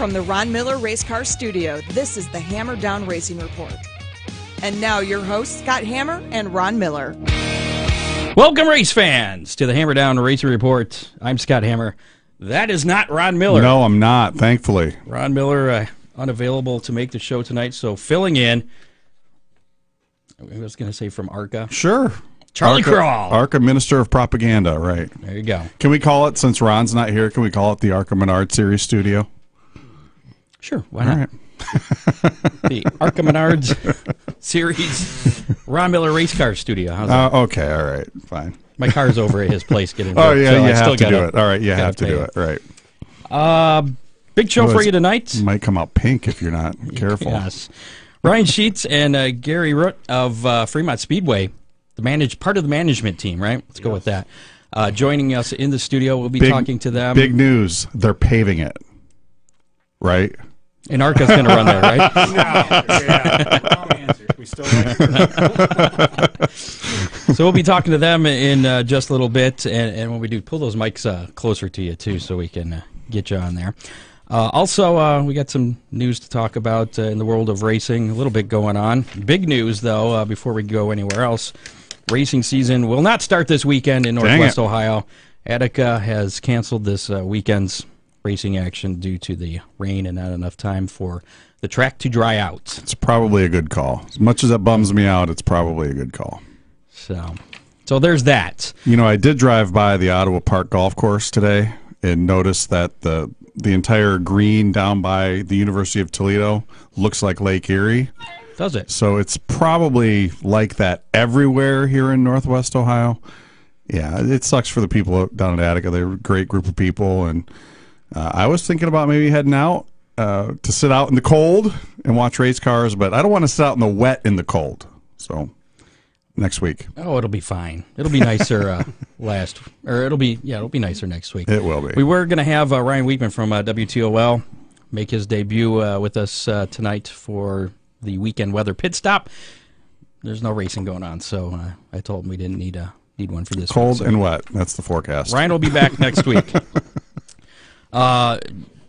from the Ron Miller Race Car Studio, this is the Hammer Down Racing Report. And now your hosts, Scott Hammer and Ron Miller. Welcome, race fans, to the Hammer Down Racing Report. I'm Scott Hammer. That is not Ron Miller. No, I'm not, thankfully. Ron Miller, unavailable to make the show tonight, so filling in. I was going to say from ARCA. Sure. Charlie Crawl. ARCA Minister of Propaganda, right. There you go. Can we call it, since Ron's not here, can we call it the ARCA Menard Series Studio? Sure, why not? All right. The ARCA Menards Series Ron Miller Race Car Studio. How's that? Okay, all right, fine. My car's over at his place getting Oh, built, yeah, so you I have still to do it. All right, you have to do it, right. Big show for you tonight. It might come out pink if you're not careful. Yes. Ryan Schiets and Gary Root of Fremont Speedway, part of the management team, right? Let's go with that. Joining us in the studio, we'll be talking to them. Big news, they're paving it, right? And ARCA's going to run there, right? No, yeah. Wrong answer. We still So we'll be talking to them in just a little bit, and when we do, pull those mics closer to you, too, so we can get you on there. Also, we got some news to talk about in the world of racing, a little bit going on. Big news, though, before we go anywhere else. Racing season will not start this weekend in Northwest Ohio. Attica has canceled this weekend's racing action due to the rain and not enough time for the track to dry out. It's probably a good call. As much as that bums me out, it's probably a good call. So there's that. You know, I did drive by the Ottawa Park Golf Course today and noticed that the entire green down by the University of Toledo looks like Lake Erie. Does it? So it's probably like that everywhere here in Northwest Ohio. Yeah, it sucks for the people down at Attica. They're a great group of people, and I was thinking about maybe heading out to sit out in the cold and watch race cars, but I don't want to sit out in the wet in the cold. So next week. Oh, it'll be fine. It'll be nicer it'll be nicer next week. It will be. We were going to have Ryan Weekman from WTOL make his debut with us tonight for the weekend weather pit stop. There's no racing going on, so I told him we didn't need one for this cold week, and wet. That's the forecast. Ryan will be back next week.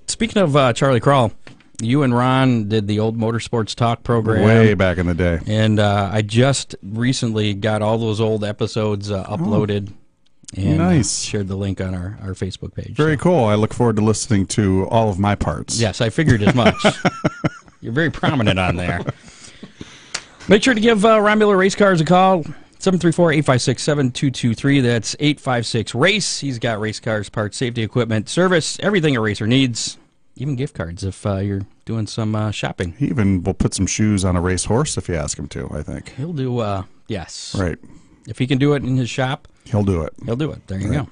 Speaking of Charlie Crawl, you and Ron did the old Motorsports Talk program way back in the day, and I just recently got all those old episodes uploaded and nice. Shared the link on our Facebook page. Very cool. I look forward to listening to all of my parts. Yes, I figured as much. You're very prominent on there. Make sure to give Ron Miller Race Cars a call. 734-856-7223. That's 856-RACE. He's got race cars, parts, safety equipment, service, everything a racer needs. Even gift cards if you're doing some shopping. He even will put some shoes on a race horse if you ask him to, I think. He'll do, yes. Right. If he can do it in his shop, he'll do it. He'll do it. There you go.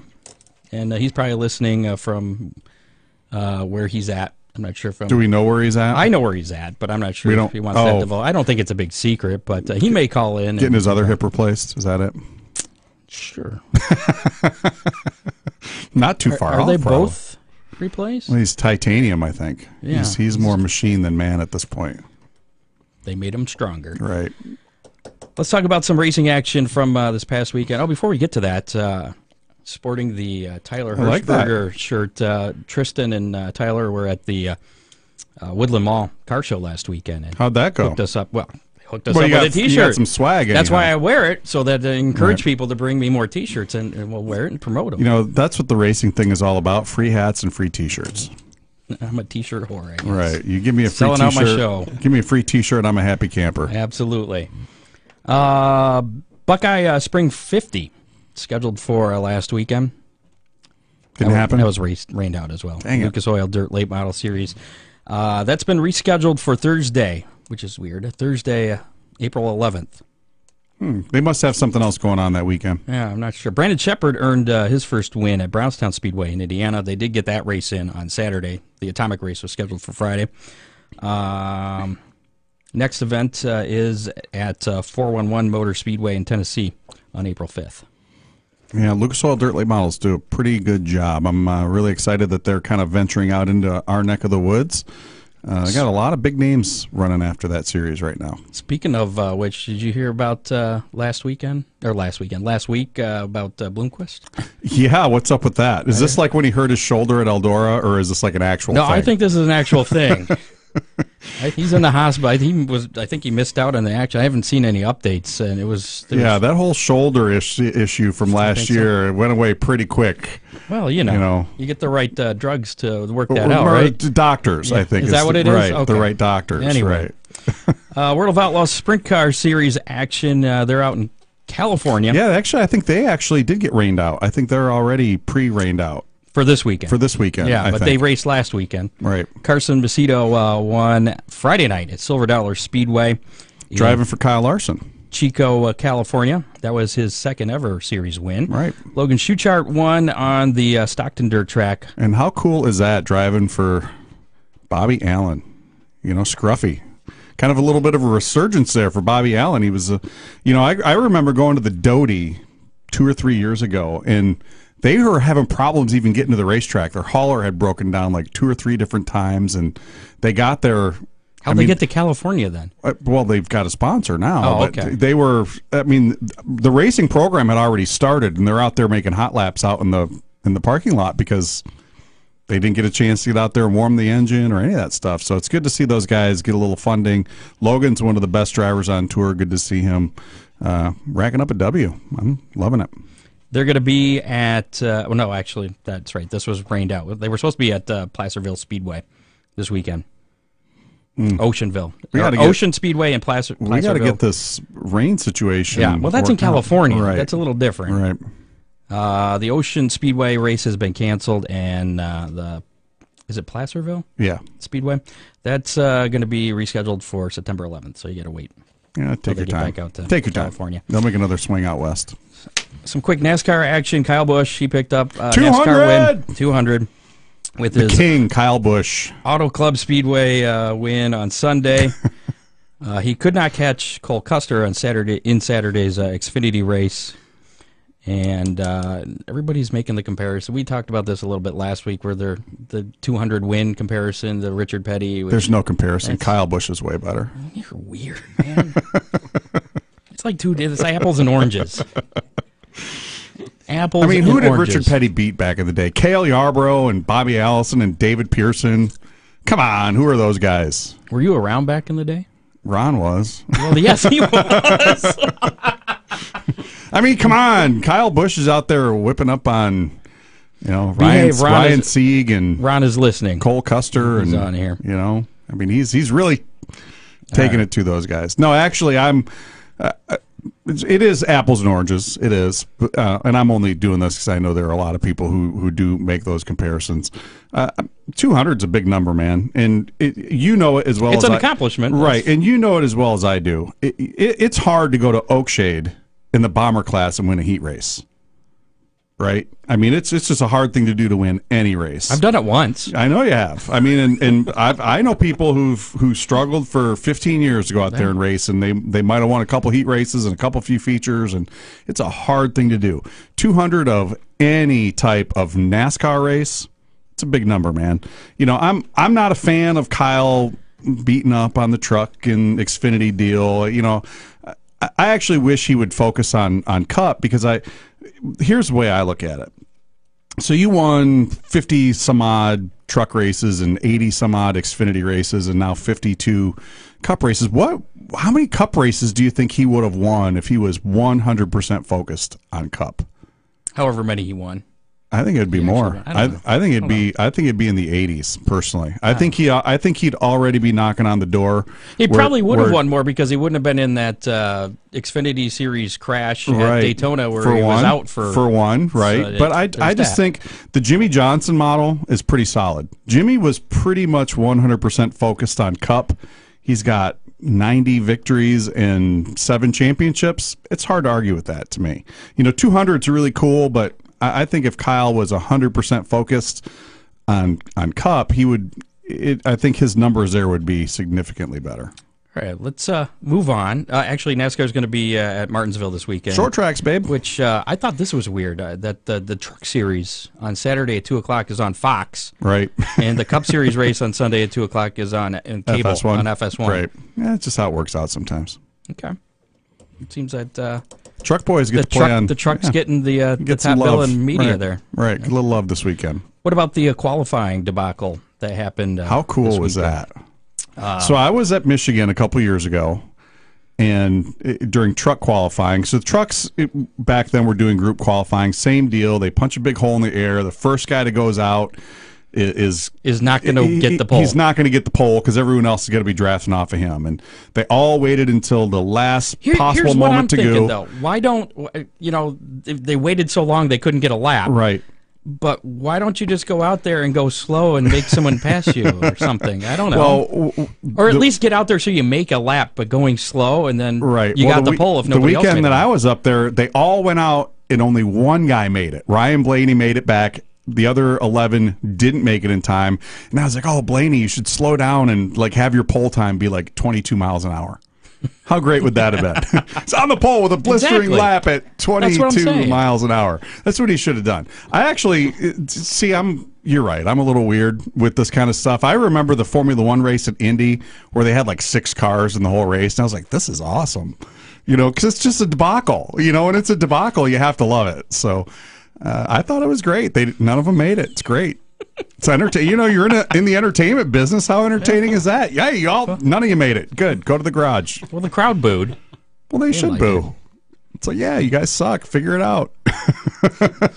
And he's probably listening from where he's at. I'm not sure if Do we know where he's at? I know where he's at, but I'm not sure if he wants that to vote. I don't think it's a big secret, but he may call in. Getting his other hip replaced, is that it? Sure. Not too far off. Are they both replaced? Well, he's titanium, I think. Yeah. He's more machine than man at this point. They made him stronger. Right. Let's talk about some racing action from this past weekend. Oh, before we get to that, sporting the Tyler Hirschberger shirt, Tristan and Tyler were at the Woodland Mall car show last weekend. And how'd that go? Hooked us up. Well, they hooked us up with a T-shirt. You got some swag. That's why I wear it, so that I encourage people to bring me more T-shirts, and we'll wear it and promote them. You know, that's what the racing thing is all about: free hats and free T-shirts. I'm a T-shirt whore, I guess. Right. You give me a free Selling T-shirt. out my show. Give me a free T-shirt, I'm a happy camper. Absolutely. Buckeye Spring 50 scheduled for last weekend. Didn't happen? That was rained out as well. Dang it. Lucas Oil Dirt Late Model Series. That's been rescheduled for Thursday, which is weird. Thursday, April 11th. They must have something else going on that weekend. Yeah, I'm not sure. Brandon Shepard earned his first win at Brownstown Speedway in Indiana. They did get that race in on Saturday. The Atomic race was scheduled for Friday. Next event is at 411 Motor Speedway in Tennessee on April 5th. Yeah, Lucas Oil Dirt Late Models do a pretty good job. I'm really excited that they're kind of venturing out into our neck of the woods. They got a lot of big names running after that series right now. Speaking of which, did you hear about last week about Bloomquist? Yeah, what's up with that? Is this like when he hurt his shoulder at Eldora, or is this like an actual thing? No, I think this is an actual thing. He's in the hospital. I think he missed out on the action. I haven't seen any updates, and that whole shoulder issue from last year went away pretty quick. Well, you get the right drugs to work that out, right? Doctors, yeah. I think. Is that what it is? Right, okay. The right doctors. Anyway, right. World of Outlaws Sprint Car Series action. They're out in California. Yeah, actually, I think they actually did get rained out. I think they're already pre-rained out. For this weekend. Yeah, but they raced last weekend. Right. Carson Macedo won Friday night at Silver Dollar Speedway. Driving for Kyle Larson. Chico, California. That was his second ever series win. Right. Logan Schuchart won on the Stockton Dirt Track. And how cool is that, driving for Bobby Allen? Scruffy. Kind of a little bit of a resurgence there for Bobby Allen. He was, I remember going to the Doty 2 or 3 years ago, and they were having problems even getting to the racetrack. Their hauler had broken down like 2 or 3 different times, and they got there. How'd they get to California then? Well, they've got a sponsor now. Oh, but okay. They were. The racing program had already started, and they're out there making hot laps out in the parking lot because they didn't get a chance to get out there and warm the engine or any of that stuff. So it's good to see those guys get a little funding. Logan's one of the best drivers on tour. Good to see him racking up a W. I'm loving it. They're going to be at, no, actually, that's right. This was rained out. They were supposed to be at Placerville Speedway this weekend. Oceanville. Ocean Speedway and Placerville. We got to get this rain situation. Yeah, well, that's in California. Right. That's a little different. Right. The Ocean Speedway race has been canceled, and is it Placerville? Yeah. Speedway? That's going to be rescheduled for September 11th, so you got to wait. Yeah, take your time. Back out to take your California. Time. They'll make another swing out west. Some quick NASCAR action. Kyle Busch, he picked up 200! NASCAR win, 200, with the his king, Kyle Busch. Auto Club Speedway win on Sunday. He could not catch Cole Custer on Saturday's Xfinity race, and everybody's making the comparison. We talked about this a little bit last week, where the 200 win comparison, the Richard Petty. There's no comparison. Kyle Busch is way better. You're weird, man. It's like it's apples and oranges. Apples. Who did oranges. Richard Petty beat back in the day? Cale Yarborough and Bobby Allison and David Pearson. Come on, who are those guys? Were you around back in the day? Ron was. Well, yes, he was. Come on. Kyle Busch is out there whipping up on, Ryan Sieg and Ron is listening. Cole Custer. He's and on here. He's really taking it to those guys. No, actually, it is apples and oranges. It is, and I'm only doing this because I know there are a lot of people who do make those comparisons. 200's a big number, man, and you know it as well. It's an accomplishment, right? And you know it as well as I do. It's hard to go to Oakshade in the bomber class and win a heat race, right? It's just a hard thing to do to win any race. I've done it once. I know you have. And I know people who struggled for 15 years to go out there and race, and they might have won a couple heat races and a few features, and it's a hard thing to do. 200 of any type of NASCAR race, it's a big number, man. I'm not a fan of Kyle beating up on the truck and Xfinity deal. I actually wish he would focus on Cup, because here's the way I look at it. So you won 50 some odd truck races and 80 some odd Xfinity races and now 52 Cup races. How many Cup races do you think he would have won if he was 100% focused on Cup? However many he won. I think it'd be more. I think it'd be in the 80s personally. I think he'd already be knocking on the door. He probably would have won more, because he wouldn't have been in that Xfinity Series crash at Daytona where he was out for one, right? So but I just think the Jimmy Johnson model is pretty solid. Jimmy was pretty much 100% focused on Cup. He's got 90 victories and 7 championships. It's hard to argue with that to me. 200's really cool, but I think if Kyle was 100% focused on Cup, I think his numbers there would be significantly better. All right, let's move on. Actually, NASCAR is going to be at Martinsville this weekend. Short tracks, babe. Which I thought this was weird, that the Truck Series on Saturday at 2 o'clock is on Fox. Right. And the Cup Series race on Sunday at 2 o'clock is on cable, FS1. on FS1. Right. Yeah, it's just how it works out sometimes. Okay. It seems that Truck boys get to play on. the Truck's getting the Get top some bill love. in media Right. there. Right. A little love this weekend. What about the qualifying debacle that happened? How cool this was weekend? that? So I was at Michigan a couple years ago, and during truck qualifying. So the trucks back then were doing group qualifying. Same deal. They punch a big hole in the air. The first guy that goes out is not going to get the pole. He's not going to get the pole because everyone else is going to be drafting off of him. And they all waited until the last possible here's moment what I'm to thinking, go. Though. Why don't they waited so long they couldn't get a lap? Right. But why don't you just go out there and go slow and make someone pass you or something? I don't know. Well, or at least get out there so you make a lap, but going slow, and then you got the pole if nobody else made it. The weekend that I was up there, they all went out and only one guy made it. Ryan Blaney made it back. The other 11 didn't make it in time. And I was like, oh, Blaney, you should slow down and like have your pole time be like 22 miles an hour. How great would that have been? It's on the pole with a blistering lap at 22 miles an hour. That's what he should have done. I actually, see, you're right. I'm a little weird with this kind of stuff. I remember the Formula One race at Indy where they had like 6 cars in the whole race. And I was like, this is awesome. Because it's just a debacle, and it's a debacle. You have to love it. So I thought it was great. None of them made it. It's great. It's entertaining. You're in the entertainment business. How entertaining is that? Yeah, none of you made it. Good. Go to the garage. Well, the crowd booed. Well, they should boo. It's like, yeah, you guys suck. Figure it out.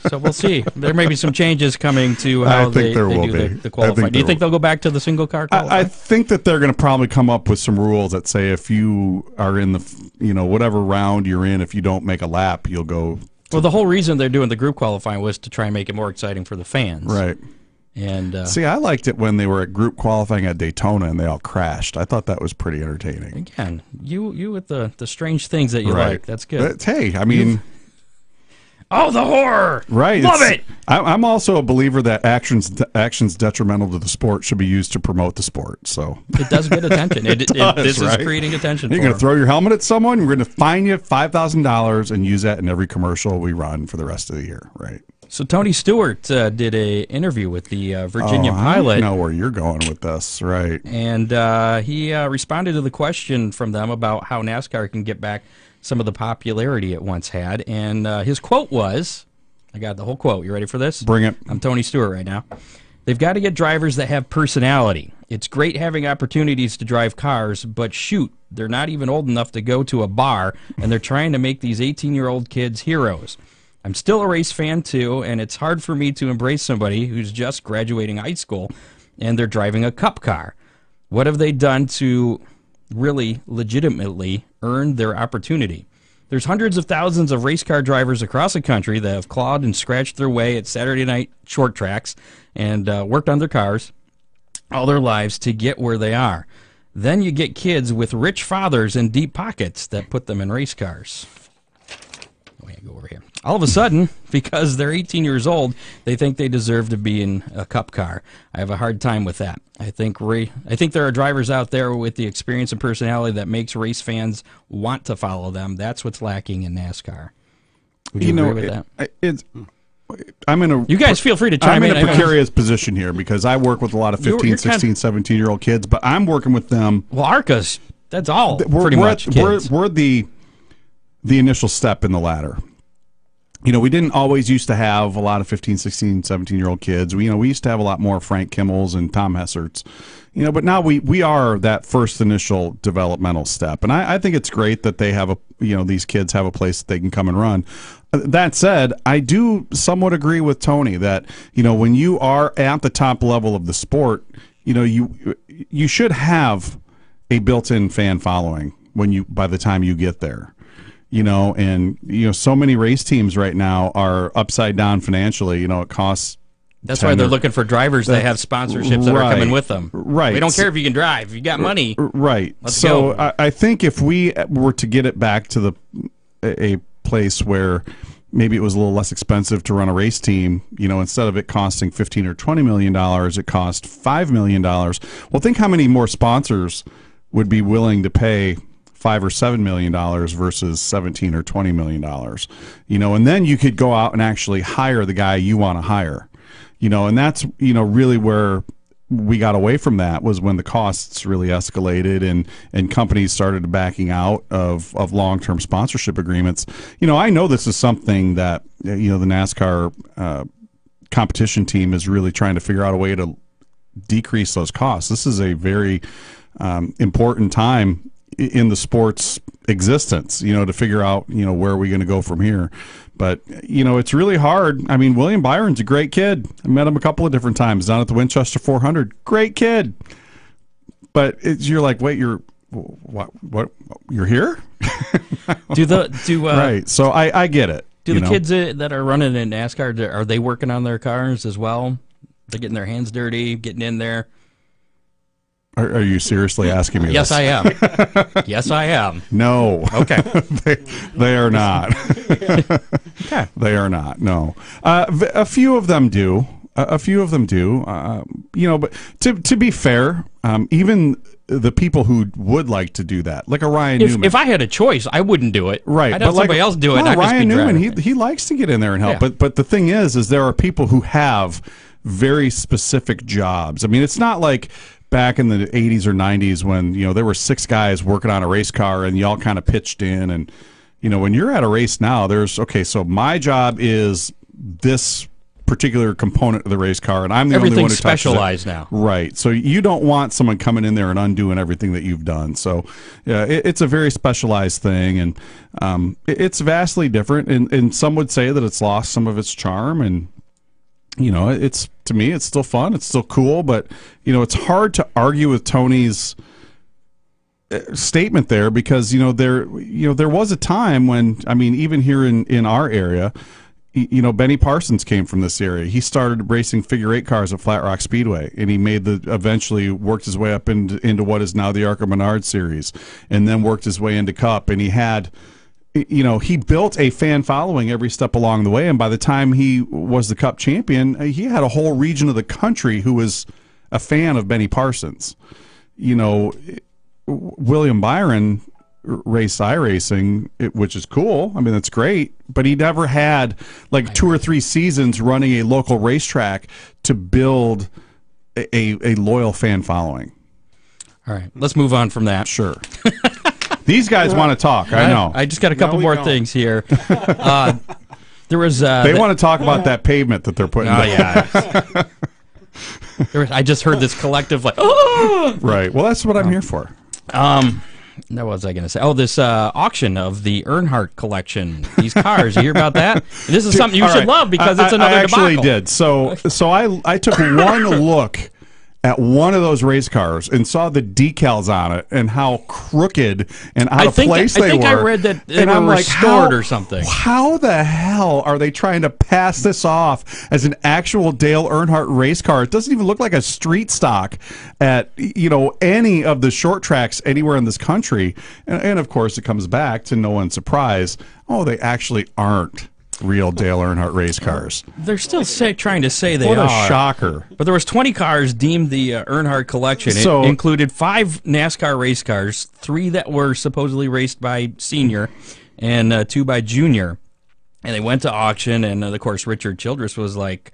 So we'll see. There may be some changes coming to how they do the qualifying. Do you think they'll go back to the single car qualifying? I think that they're going to probably come up with some rules that say if you are in the, whatever round you're in, if you don't make a lap, you'll go. Well, the whole reason they're doing the group qualifying was to try and make it more exciting for the fans. Right. And see, I liked it when they were at group qualifying at Daytona and they all crashed. I thought that was pretty entertaining. Again, you with the strange things that you like. That's good. Hey, I mean, oh, the horror! Right, love it. I'm also a believer that actions detrimental to the sport should be used to promote the sport. So it does get attention. This is creating attention. You're going to throw your helmet at someone. We're going to fine you $5,000 and use that in every commercial we run for the rest of the year. Right. So Tony Stewart did a interview with the Virginia pilot. I know where you're going with this, right? And he responded to the question from them about how NASCAR can get back some of the popularity it once had. And his quote was, I got the whole quote. You ready for this? Bring it. I'm Tony Stewart right now. They've got to get drivers that have personality. It's great having opportunities to drive cars, but shoot, they're not even old enough to go to a bar, and they're trying to make these 18-year-old kids heroes. I'm still a race fan, too, and it's hard for me to embrace somebody who's just graduating high school and they're driving a cup car. What have they done to really legitimately earn their opportunity? There's hundreds of thousands of race car drivers across the country that have clawed and scratched their way at Saturday night short tracks and worked on their cars all their lives to get where they are. Then you get kids with rich fathers and deep pockets that put them in race cars. Go over here. All of a sudden, because they're 18 years old, they think they deserve to be in a cup car. I have a hard time with that. I think there are drivers out there with the experience and personality that makes race fans want to follow them. That's what's lacking in NASCAR. Would you agree with that? You guys feel free to chime in. I'm in a precarious position here because I work with a lot of 15, 16, 17-year-old kids, but I'm working with them. Well, ARCA's, that's all pretty much kids. We're the initial step in the ladder. We didn't always used to have a lot of 15, 16, 17-year-old kids. We used to have a lot more Frank Kimmels and Tom Hesserts. But now we are that first initial developmental step. And I think it's great that they have these kids have a place that they can come and run. That said, I do somewhat agree with Tony that, when you are at the top level of the sport, you should have a built-in fan following by the time you get there. So many race teams right now are upside down financially. It costs. That's why they're looking for drivers that have sponsorships that are coming with them. Right. We don't care if you can drive. If you got money. Right. Let's go. I think if we were to get it back to a place where maybe it was a little less expensive to run a race team, instead of it costing $15 or $20 million, it cost $5 million. Well, think how many more sponsors would be willing to pay $5 or $7 million versus $17 or $20 million. And then you could go out and actually hire the guy you want to hire. And that's really where we got away from that, was when the costs really escalated and companies started backing out of long-term sponsorship agreements. I know this is something that the NASCAR competition team is really trying to figure out a way to decrease those costs. This is a very important time in the sport's existence, to figure out, where are we going to go from here. But, it's really hard. I mean, William Byron's a great kid. I met him a couple of different times down at the Winchester 400. Great kid. But you're like, wait, what, you're here? Right. So I get it. Do the kids that are running in NASCAR, are they working on their cars as well? They're getting their hands dirty, getting in there. Are you seriously asking me Yes, this? I am. Yes, I am. No. Okay. They are not. Okay. They are not. No. A few of them do. But to be fair, even the people who would like to do that, like a Ryan Newman. If I had a choice, I wouldn't do it. Right. I'd have somebody else do it. I'd Ryan just be Newman, he likes to get in there and help. Yeah. But the thing is there are people who have very specific jobs. I mean, it's not like back in the 80s or 90s when, there were 6 guys working on a race car and y'all kind of pitched in. And, when you're at a race now, so my job is this particular component of the race car, and I'm the only one who touches it. Everything's specialized now. Right. So you don't want someone coming in there and undoing everything that you've done. So yeah, it's a very specialized thing, and it's vastly different. And some would say that it's lost some of its charm, and it's, to me, it's still fun, it's still cool, but it's hard to argue with Tony's statement there, because there was a time when, I mean, even here in our area, Benny Parsons came from this area. He started racing figure 8 cars at Flat Rock Speedway, and he eventually worked his way up into what is now the Arca Menard series, and then worked his way into Cup, and he had, he built a fan following every step along the way, and by the time he was the Cup champion, he had a whole region of the country who was a fan of Benny Parsons. William Byron raced iRacing, which is cool. I mean, that's great, but he never had like 2 or 3 seasons running a local racetrack to build a loyal fan following. All right, let's move on from that. Sure. These guys want to talk. I know. I just got a couple more things here. There was. They want to talk about that pavement that they're putting. Oh down. Yeah. I just heard this collective like. Oh! Right. Well, that's what I'm here for. What was I going to say? Oh, this auction of the Earnhardt collection. These cars. You hear about that? This is something you should love, because it's another debacle. I actually did. So I took one look at one of those race cars and saw the decals on it and how crooked and out of place they were. I think I read that they were restored or something. How the hell are they trying to pass this off as an actual Dale Earnhardt race car? It doesn't even look like a street stock at any of the short tracks anywhere in this country. And of course, it comes back to no one's surprise. Oh, they actually aren't real Dale Earnhardt race cars. They're still trying to say they are. What a shocker. But there was 20 cars deemed the Earnhardt collection. It included 5 NASCAR race cars, 3 that were supposedly raced by Senior, and 2 by Junior. And they went to auction, and of course Richard Childress was like,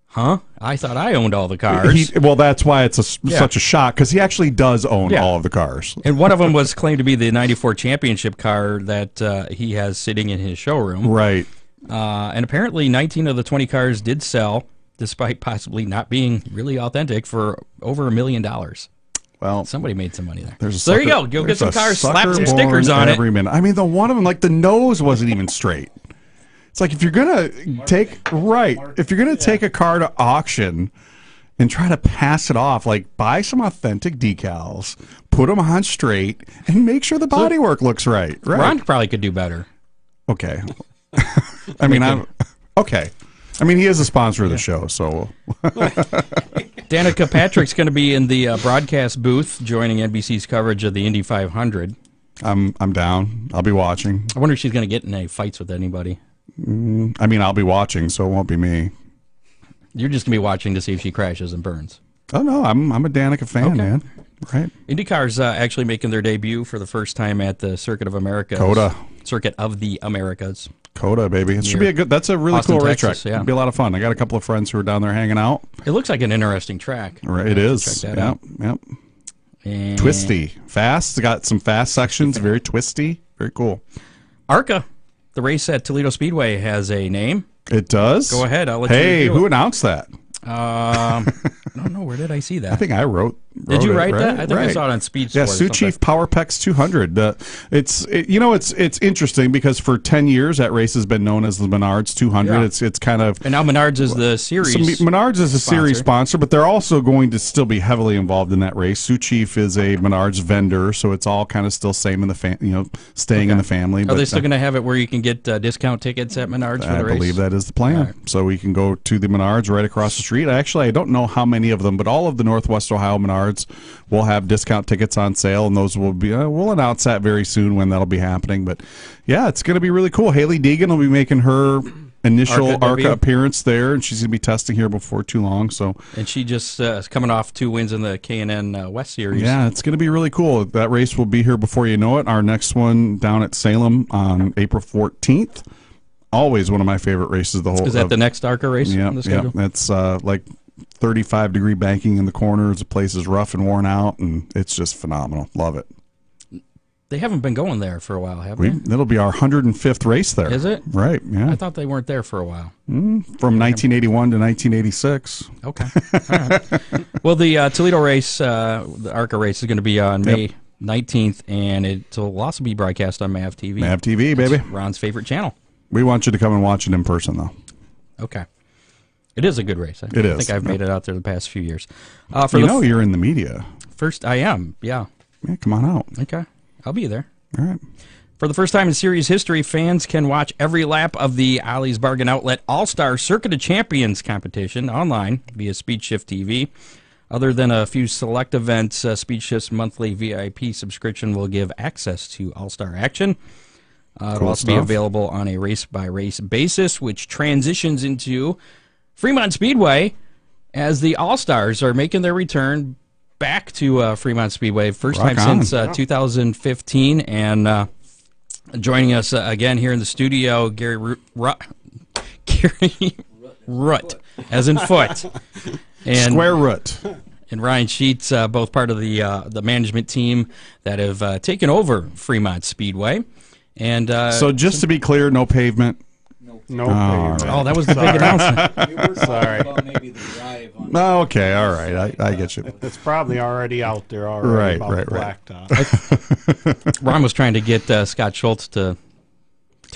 huh? I thought I owned all the cars. Well, that's why it's such a shock, because he actually does own all of the cars. And one of them was claimed to be the 94 championship car that he has sitting in his showroom. Right. And apparently 19 of the 20 cars did sell, despite possibly not being really authentic, for over $1 million. Well, somebody made some money there. So there you go. Go get some cars, slap some stickers on it. Every minute. I mean, the one of them, like the nose wasn't even straight. It's like if you're gonna take a car to auction and try to pass it off, like buy some authentic decals, put them on straight, and make sure the bodywork looks right. Ron probably could do better. Okay. I mean, okay. I mean, he is a sponsor of the show, so. Danica Patrick's going to be in the broadcast booth, joining NBC's coverage of the Indy 500. I'm down. I'll be watching. I wonder if she's going to get in any fights with anybody. I mean, I'll be watching, so it won't be me. You're just going to be watching to see if she crashes and burns. Oh no, I'm a Danica fan, man. Right. IndyCar's actually making their debut for the first time at the Circuit of America. COTA. Circuit of the Americas. COTA, baby. It should be a good. That's a really Austin, cool Texas, racetrack. yeah. It'll be a lot of fun. I got a couple of friends who are down there hanging out. It looks like an interesting track. Right, it is. Check that out. Yep. And Twisty, fast. It's got some fast sections. Very twisty. Very cool. ARCA, the race at Toledo Speedway, has a name. It does. Go ahead. I'll let Hey, you who announced that? I don't know. Where did I see that? I think I wrote. Did you it, write right? that? I think I Right. saw it on Speed Yeah, Sport or Sioux something. Chief Power Pex 200. It's interesting because for 10 years that race has been known as the Menards 200. Yeah. It's kind of. And now Menards is the series. Menards is a series sponsor. sponsor, but they're also going to still be heavily involved in that race. Sioux Chief is a Menards vendor, so it's all kind of still same in the staying in the family. Are they still going to have it where you can get discount tickets at Menards for I the race? believe that is the plan. Right. So we can go to the Menards right across the street. Actually, I don't know how many of them, but all of the Northwest Ohio Menards will have discount tickets on sale, and those will be. We'll announce that very soon when that'll be happening. But yeah, it's going to be really cool. Haley Deegan will be making her initial ARCA debut. ARCA appearance there, and she's going to be testing here before too long. So And she just is coming off 2 wins in the K&N West Series. yeah, it's going to be really cool. That race will be here before you know it. Our next one down at Salem on April 14th. Always one of my favorite races of the whole. Is that the next ARCA race Yeah, on the yeah. schedule? That's like 35-degree banking in the corners. The place is rough and worn out, and it's just phenomenal. Love it. They haven't been going there for a while, have they? It'll be our 105th race there. Is it? Right, yeah. I thought they weren't there for a while. From 1981 to 1986. Okay. All right. Well, the Toledo race, the ARCA race, is going to be on May 19th, and it'll also be broadcast on MAV TV. MAV TV, baby. Ron's favorite channel. We want you to come and watch it in person, though. Okay. It is a good race. It is. I think I've made it out there the past few years. You're in the media. First, I am, yeah. Yeah, come on out. Okay. I'll be there. All right. For the first time in series history, fans can watch every lap of the Ollie's Bargain Outlet All-Star Circuit of Champions competition online via SpeedShift TV. Other than a few select events, SpeedShift's monthly VIP subscription will give access to All-Star action. It'll also be available on a race-by-race basis, which transitions into Fremont Speedway as the All-Stars are making their return back to Fremont Speedway. First Rock time on. since 2015, and joining us again here in the studio, Gary Root, as in foot, and Square root. and Ryan Schiets, both part of the management team that have taken over Fremont Speedway. And So just to be clear, no pavement. No right. oh, that was the big announcement. We were talking Sorry. about maybe the drive on Oh, okay, all right. I get you. It's probably already out there already about Right. the blacktop. Ron was trying to get Scott Schultz to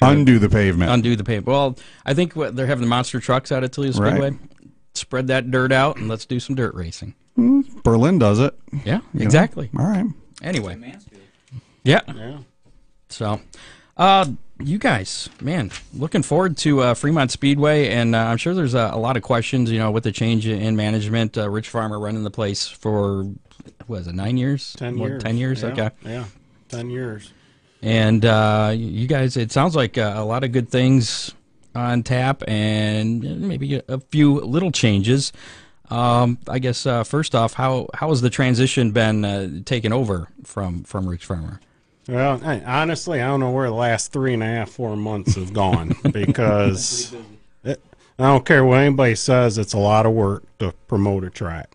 Undo the pavement. undo the pavement. Well, I think they're having the monster trucks out at Toledo Right. Speedway. Spread that dirt out and let's do some dirt racing. Berlin does it. Yeah, exactly. All right. Anyway, Mansfield. yeah. Yeah. So, you guys, man, looking forward to Fremont Speedway, and I'm sure there's a lot of questions, with the change in management. Rich Farmer running the place for, what is it, 9 years? 10 More- years. 10 years, Yeah, okay. Yeah, 10 years. And you guys, it sounds like a lot of good things on tap, and maybe a few little changes. I guess first off, how has the transition been taken over from Rich Farmer? Well, honestly, I don't know where the last 3.5, 4 months have gone because I don't care what anybody says. It's a lot of work to promote a track,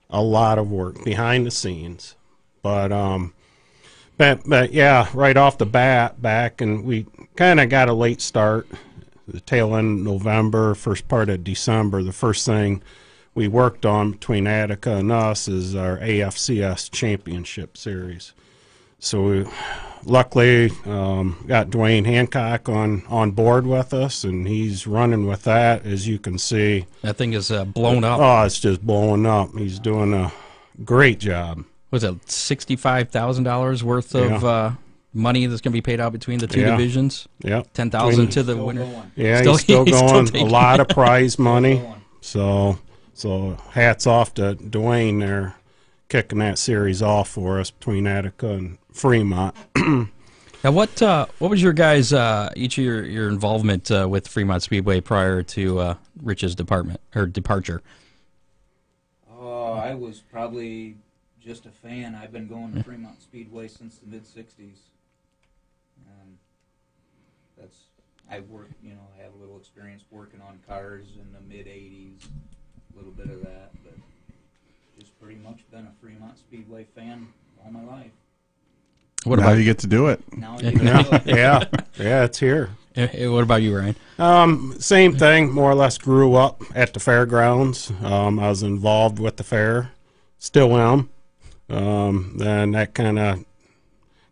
a lot of work behind the scenes. But yeah, right off the bat, back and we kind of got a late start. The tail end of November, first part of December. The first thing we worked on between Attica and us is our AFCS Championship Series. So we luckily got Dwayne Hancock on board with us, and he's running with that, as you can see. That thing is blown up. Oh, it's just blowing up. He's doing a great job. Was it $65,000 worth of money that's going to be paid out between the two Yeah. divisions? Yep. $10,000 to the Still winner. going. Yeah, Still- he's still he's still going. taking A lot of prize money. going. So hats off to Dwayne there, kicking that series off for us between Attica and Fremont. Now, what was your guys' each of your involvement with Fremont Speedway prior to Rich's departure? I was probably just a fan. I've been going to Fremont Speedway since the mid-'60s. I work, I have a little experience working on cars in the mid-'80s, a little bit of that, but just pretty much been a Fremont Speedway fan all my life. What now about you get to do it? Now you know it. Yeah, it's here. What about you, Ryan? Same thing, more or less grew up at the fairgrounds. I was involved with the fair, still am. Then that kind of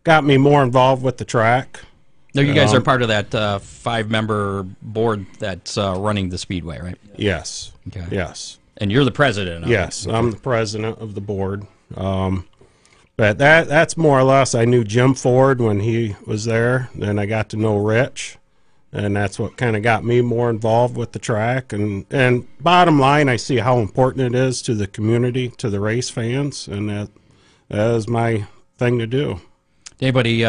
got me more involved with the track. No, you guys are part of that 5-member board that's running the Speedway, right? Yes. Okay. Yes. And you're the president of Yes, it. I'm the president of the board. But that's more or less, I knew Jim Ford when he was there. Then I got to know Rich. And that's what kind of got me more involved with the track. And bottom line, I see how important it is to the community, to the race fans. And that is my thing to do. Anybody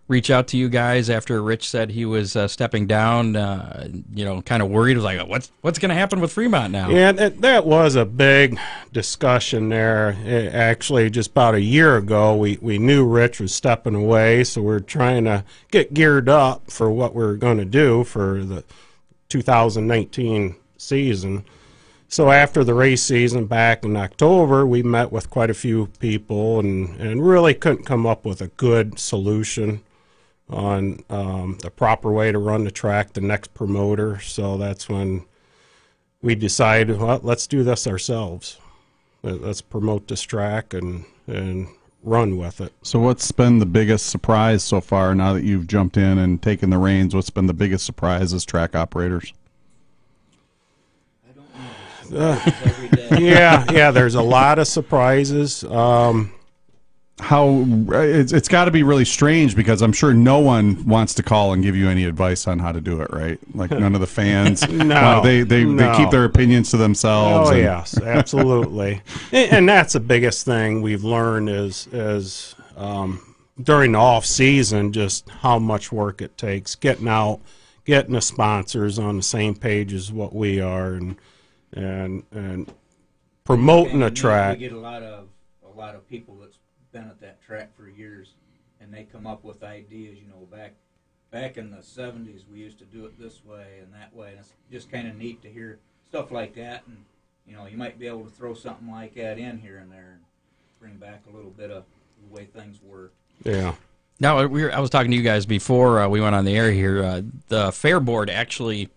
reach out to you guys after Rich said he was stepping down, kind of worried? It was like, what's going to happen with Fremont now? Yeah, that was a big discussion there. Actually, just about a year ago, we knew Rich was stepping away, so we're trying to get geared up for what we're going to do for the 2019 season. So after the race season back in October, we met with quite a few people and really couldn't come up with a good solution on the proper way to run the track, the next promoter. So that's when we decided, well, let's do this ourselves. Let's promote this track and run with it. So what's been the biggest surprise so far now that you've jumped in and taken the reins? What's been the biggest surprise as track operators? I don't know. Every day. Yeah, there's a lot of surprises. How it's got to be really strange because I'm sure no one wants to call and give you any advice on how to do it, right? Like none of the fans. No, they keep their opinions to themselves. Oh yes, absolutely. And that's the biggest thing we've learned is during the off season just how much work it takes getting out, getting the sponsors on the same page as what we are, and promoting a track. We get a lot of people that's been at that track for years, and they come up with ideas. Back in the '70s, we used to do it this way and that way, and it's just kind of neat to hear stuff like that. And you might be able to throw something like that in here and there, and bring back a little bit of the way things were. Yeah. Now, I was talking to you guys before we went on the air here. The fair board actually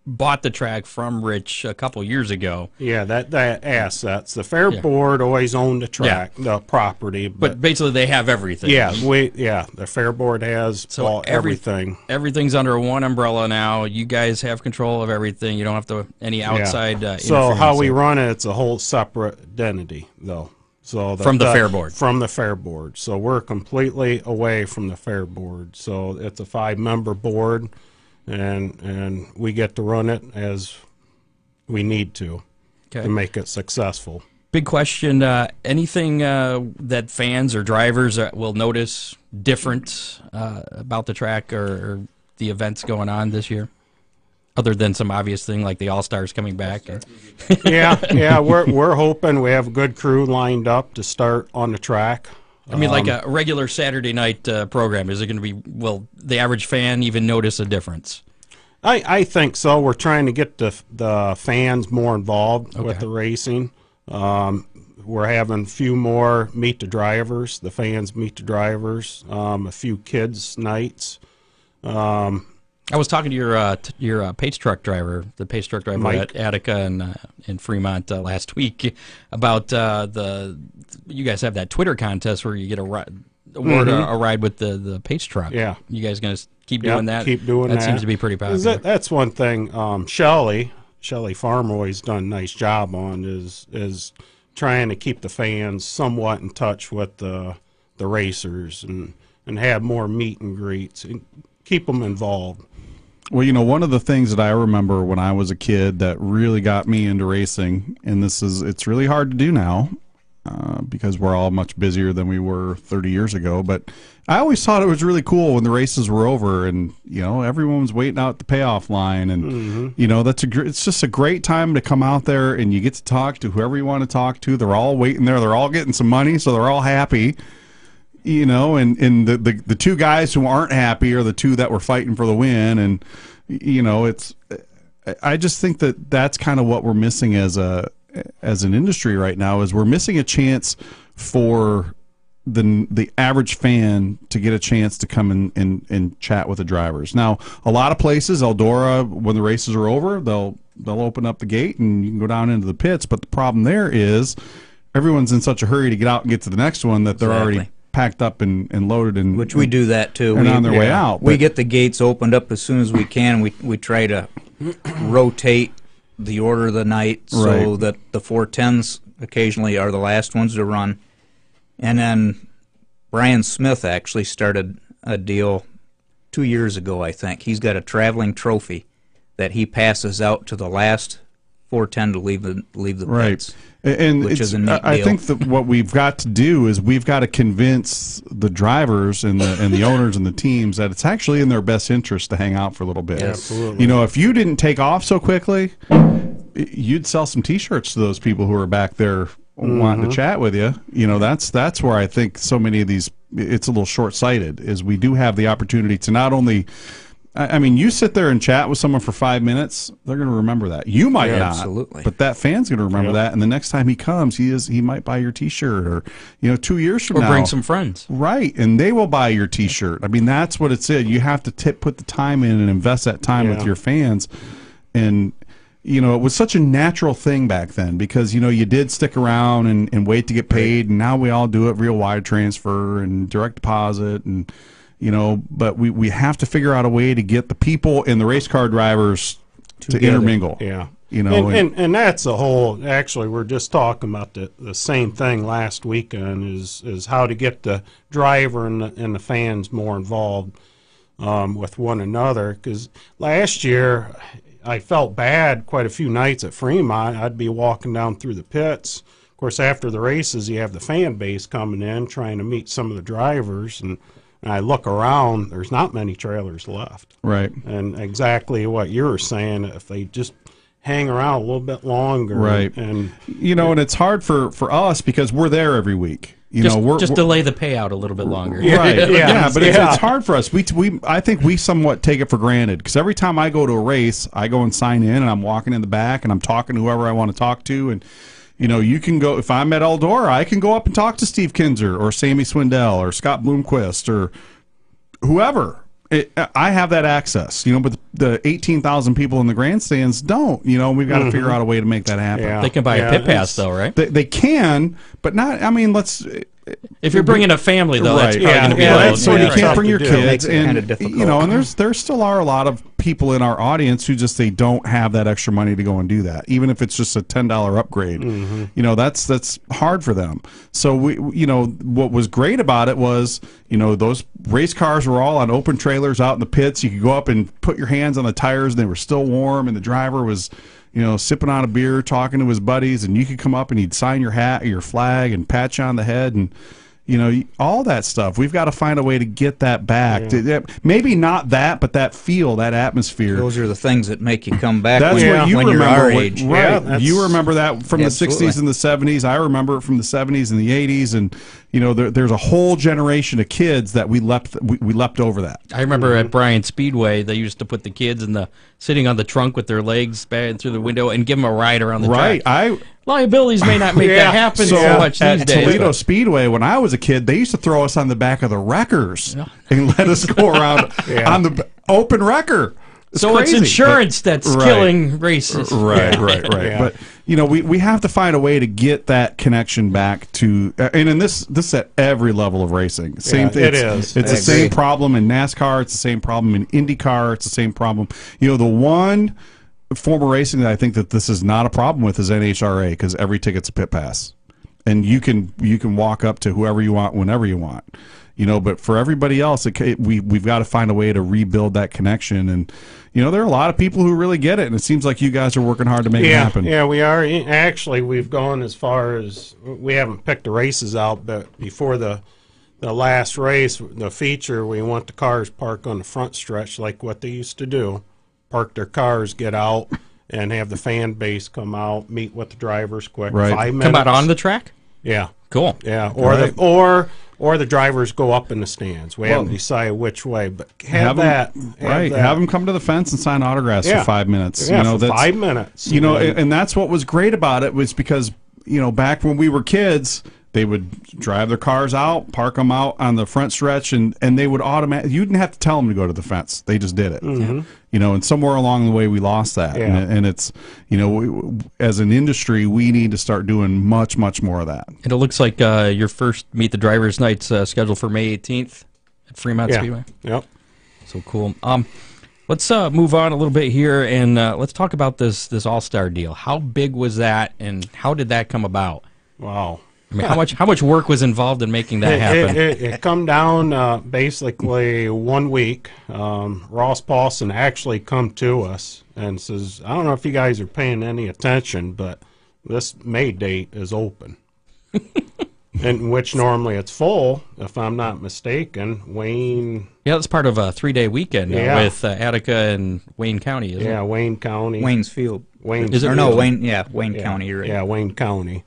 bought the track from Rich a couple years ago. Yeah, that assets. The fair board always owned the track, the property. But basically they have everything. Yeah, the fair board has everything. Everything's under one umbrella now. You guys have control of everything. You don't have to any outside So how we run it, it's a whole separate identity, though. So from the fair board. From the fair board. So we're completely away from the fair board. So it's a 5-member board. And we get to run it as we need to make it successful. Big question, anything that fans or drivers will notice different about the track or the events going on this year? Other than some obvious thing like the All-Stars coming back? Yeah, we're hoping we have a good crew lined up to start on the track. I mean, like a regular Saturday night program, is it going to be, will the average fan even notice a difference? I think so. We're trying to get the fans more involved with the racing. We're having a few more meet the drivers, the fans meet the drivers, a few kids' nights. I was talking to your pace truck driver, the pace truck driver Mike. at Attica and in Fremont last week about you guys have that Twitter contest where you get a ride with the pace truck. Yeah, you guys going to keep doing that? Keep doing that. That seems to be pretty popular. That's one thing. Shelley Farmer always done a nice job on is trying to keep the fans somewhat in touch with the racers and have more meet and greets and keep them involved. Well, one of the things that I remember when I was a kid that really got me into racing, and it's really hard to do now, because we're all much busier than we were 30 years ago. But I always thought it was really cool when the races were over and, you know, everyone was waiting out the payoff line. And, you know, it's just a great time to come out there and you get to talk to whoever you want to talk to. They're all waiting there. They're all getting some money, so they're all happy. You know, and the two guys who aren't happy are the two that were fighting for the win. And, you know, I just think that that's kind of what we're missing as an industry right now, is we're missing a chance for the average fan to get a chance to come and chat with the drivers. Now, a lot of places, Eldora, when the races are over, they'll open up the gate and you can go down into the pits. But the problem there is everyone's in such a hurry to get out and get to the next one that they're already packed up and loaded, and which we do that too. And on their way out. We get the gates opened up as soon as we can. We try to rotate the order of the night so that the 410s occasionally are the last ones to run. And then Brian Smith actually started a deal 2 years ago, I think. He's got a traveling trophy that he passes out to the last 410 to leave the pits. And which is a neat deal. I think that what we've got to do is we've got to convince the drivers and the owners and the teams that it's actually in their best interest to hang out for a little bit. Absolutely. You know, if you didn't take off so quickly, you'd sell some T-shirts to those people who are back there wanting to chat with you. You know, that's where I think so many of these, it's a little short-sighted, is we do have the opportunity to not only, I mean, you sit there and chat with someone for 5 minutes, they're going to remember that. You might not, absolutely. but that fan's going to remember that, and the next time he comes, he might buy your T-shirt, or 2 years from now, or bring some friends, right? And they will buy your T-shirt. I mean, that's what it's in. You have to put the time in and invest that time with your fans, and it was such a natural thing back then because you did stick around and wait to get paid, and now we all do it real wire transfer and direct deposit and. But we have to figure out a way to get the people and the race car drivers to intermingle. Yeah. And that's a whole, actually, we're just talking about the same thing last weekend is how to get the driver and the fans more involved with one another. Because last year, I felt bad quite a few nights at Fremont. I'd be walking down through the pits. Of course, after the races, you have the fan base coming in, trying to meet some of the drivers, and I look around, there's not many trailers left. Right. And exactly what you were saying, if they just hang around a little bit longer. Right. And and it's hard for us because we're there every week. We're delay the payout a little bit longer. Right. But it's hard for us. I think we somewhat take it for granted because every time I go to a race, I go and sign in and I'm walking in the back and I'm talking to whoever I want to talk to, and you can go, if I'm at Eldora, I can go up and talk to Steve Kinzer or Sammy Swindell or Scott Bloomquist or whoever. I have that access, but the 18,000 people in the grandstands don't. We've got to figure out a way to make that happen. Yeah. They can buy a pit pass, though, right? They can, but not, if you're bringing a family, though, that's probably going to be that's so you can't bring your It kids, makes it and kinda difficult. and there still are a lot of people in our audience who just they don't have that extra money to go and do that, even if it's just a $10 upgrade. That's hard for them. So what was great about it was those race cars were all on open trailers out in the pits. You could go up and put your hands on the tires, and they were still warm, and the driver was sipping on a beer, talking to his buddies, and you could come up and he'd sign your hat or your flag and pat you on the head, and all that stuff. We've got to find a way to get that back. Maybe not that, but that feel, that atmosphere. Those are the things that make you come back That's when, what you when remember. you're our age. Right. You remember that from Absolutely. the 60s and the 70s. I remember it from the 70s and the 80s. And, there's a whole generation of kids that we leapt over that. I remember at Fremont Speedway, they used to put the kids sitting on the trunk with their legs bad through the window and give them a ride around the track. Liabilities may not make that happen so much these days. Toledo Speedway, when I was a kid, they used to throw us on the back of the wreckers and let us go around on the open wrecker. It's insurance that's killing races. Right. Yeah. But we have to find a way to get that connection back to, and in this at every level of racing. Same thing. It is. It's the same problem in NASCAR. It's the same problem in IndyCar. It's the same problem. The one form of racing that I think that this is not a problem with is NHRA, because every ticket's a pit pass, and you can walk up to whoever you want whenever you want. But for everybody else, we've got to find a way to rebuild that connection. And there are a lot of people who really get it, and it seems like you guys are working hard to make it happen. Yeah, we are. Actually, we've gone as far as, we haven't picked the races out, but before the last race, the feature, we want the cars parked on the front stretch like what they used to do. Park their cars, get out, and have the fan base come out, meet with the drivers quick. Right. 5 minutes. Come out on the track? Yeah. Cool. Yeah, or the drivers go up in the stands. We haven't decided which way, but have them come to the fence and sign autographs for 5 minutes. Yeah, for 5 minutes. And that's what was great about it, was because back when we were kids, they would drive their cars out, park them out on the front stretch, and they would automatically. You didn't have to tell them to go to the fence; they just did it. Mm-hmm. And somewhere along the way we lost that, and it's as an industry we need to start doing much more of that. And it looks like your first Meet the Drivers night's scheduled for May 18th at Fremont Speedway. Yep. So cool. Let's move on a little bit here, and let's talk about this All-Star deal. How big was that, and how did that come about? Wow. I mean, how much work was involved in making that happen? It come down basically 1 week. Ross Paulson actually come to us and says, I don't know if you guys are paying any attention, but this May date is open. In which normally it's full, if I'm not mistaken. Wayne... Yeah, that's part of a 3-day weekend with Attica and Wayne County, isn't it? Yeah, Wayne County. Wayne's Field. Is it or no, Wayne County, you're right. Yeah, Wayne County.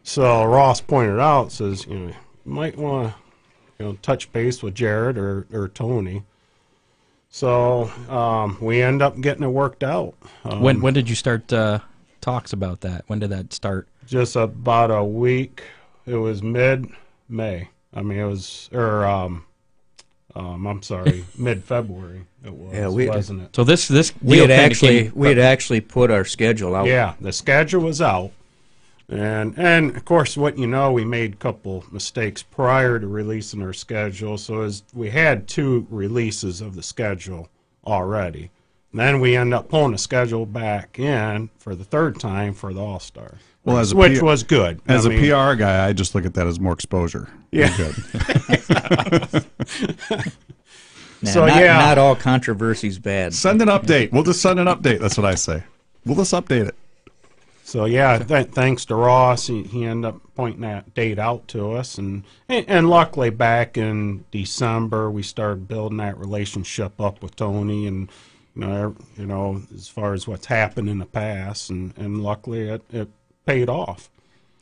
So Ross pointed out, says, you might want to touch base with Jared or Tony. So we end up getting it worked out. When did you start talks about that? When did that start? Just about a week. It was mid-May. I mean, it was, I'm sorry, mid-February. It was, wasn't it? So this we deal had actually put our schedule out. Yeah, the schedule was out. And of course, we made a couple mistakes prior to releasing our schedule. So we had 2 releases of the schedule already. And then we end up pulling the schedule back in for the 3rd time for the All-Star. Well, which was good. As a PR guy, I just look at that as more exposure. Yeah. Good. Not all controversy's bad. Send an update. We'll just send an update. That's what I say. We'll just update it. So thanks to Ross, he ended up pointing that date out to us, and luckily back in December we started building that relationship up with Tony, and as far as what's happened in the past, and luckily it paid off.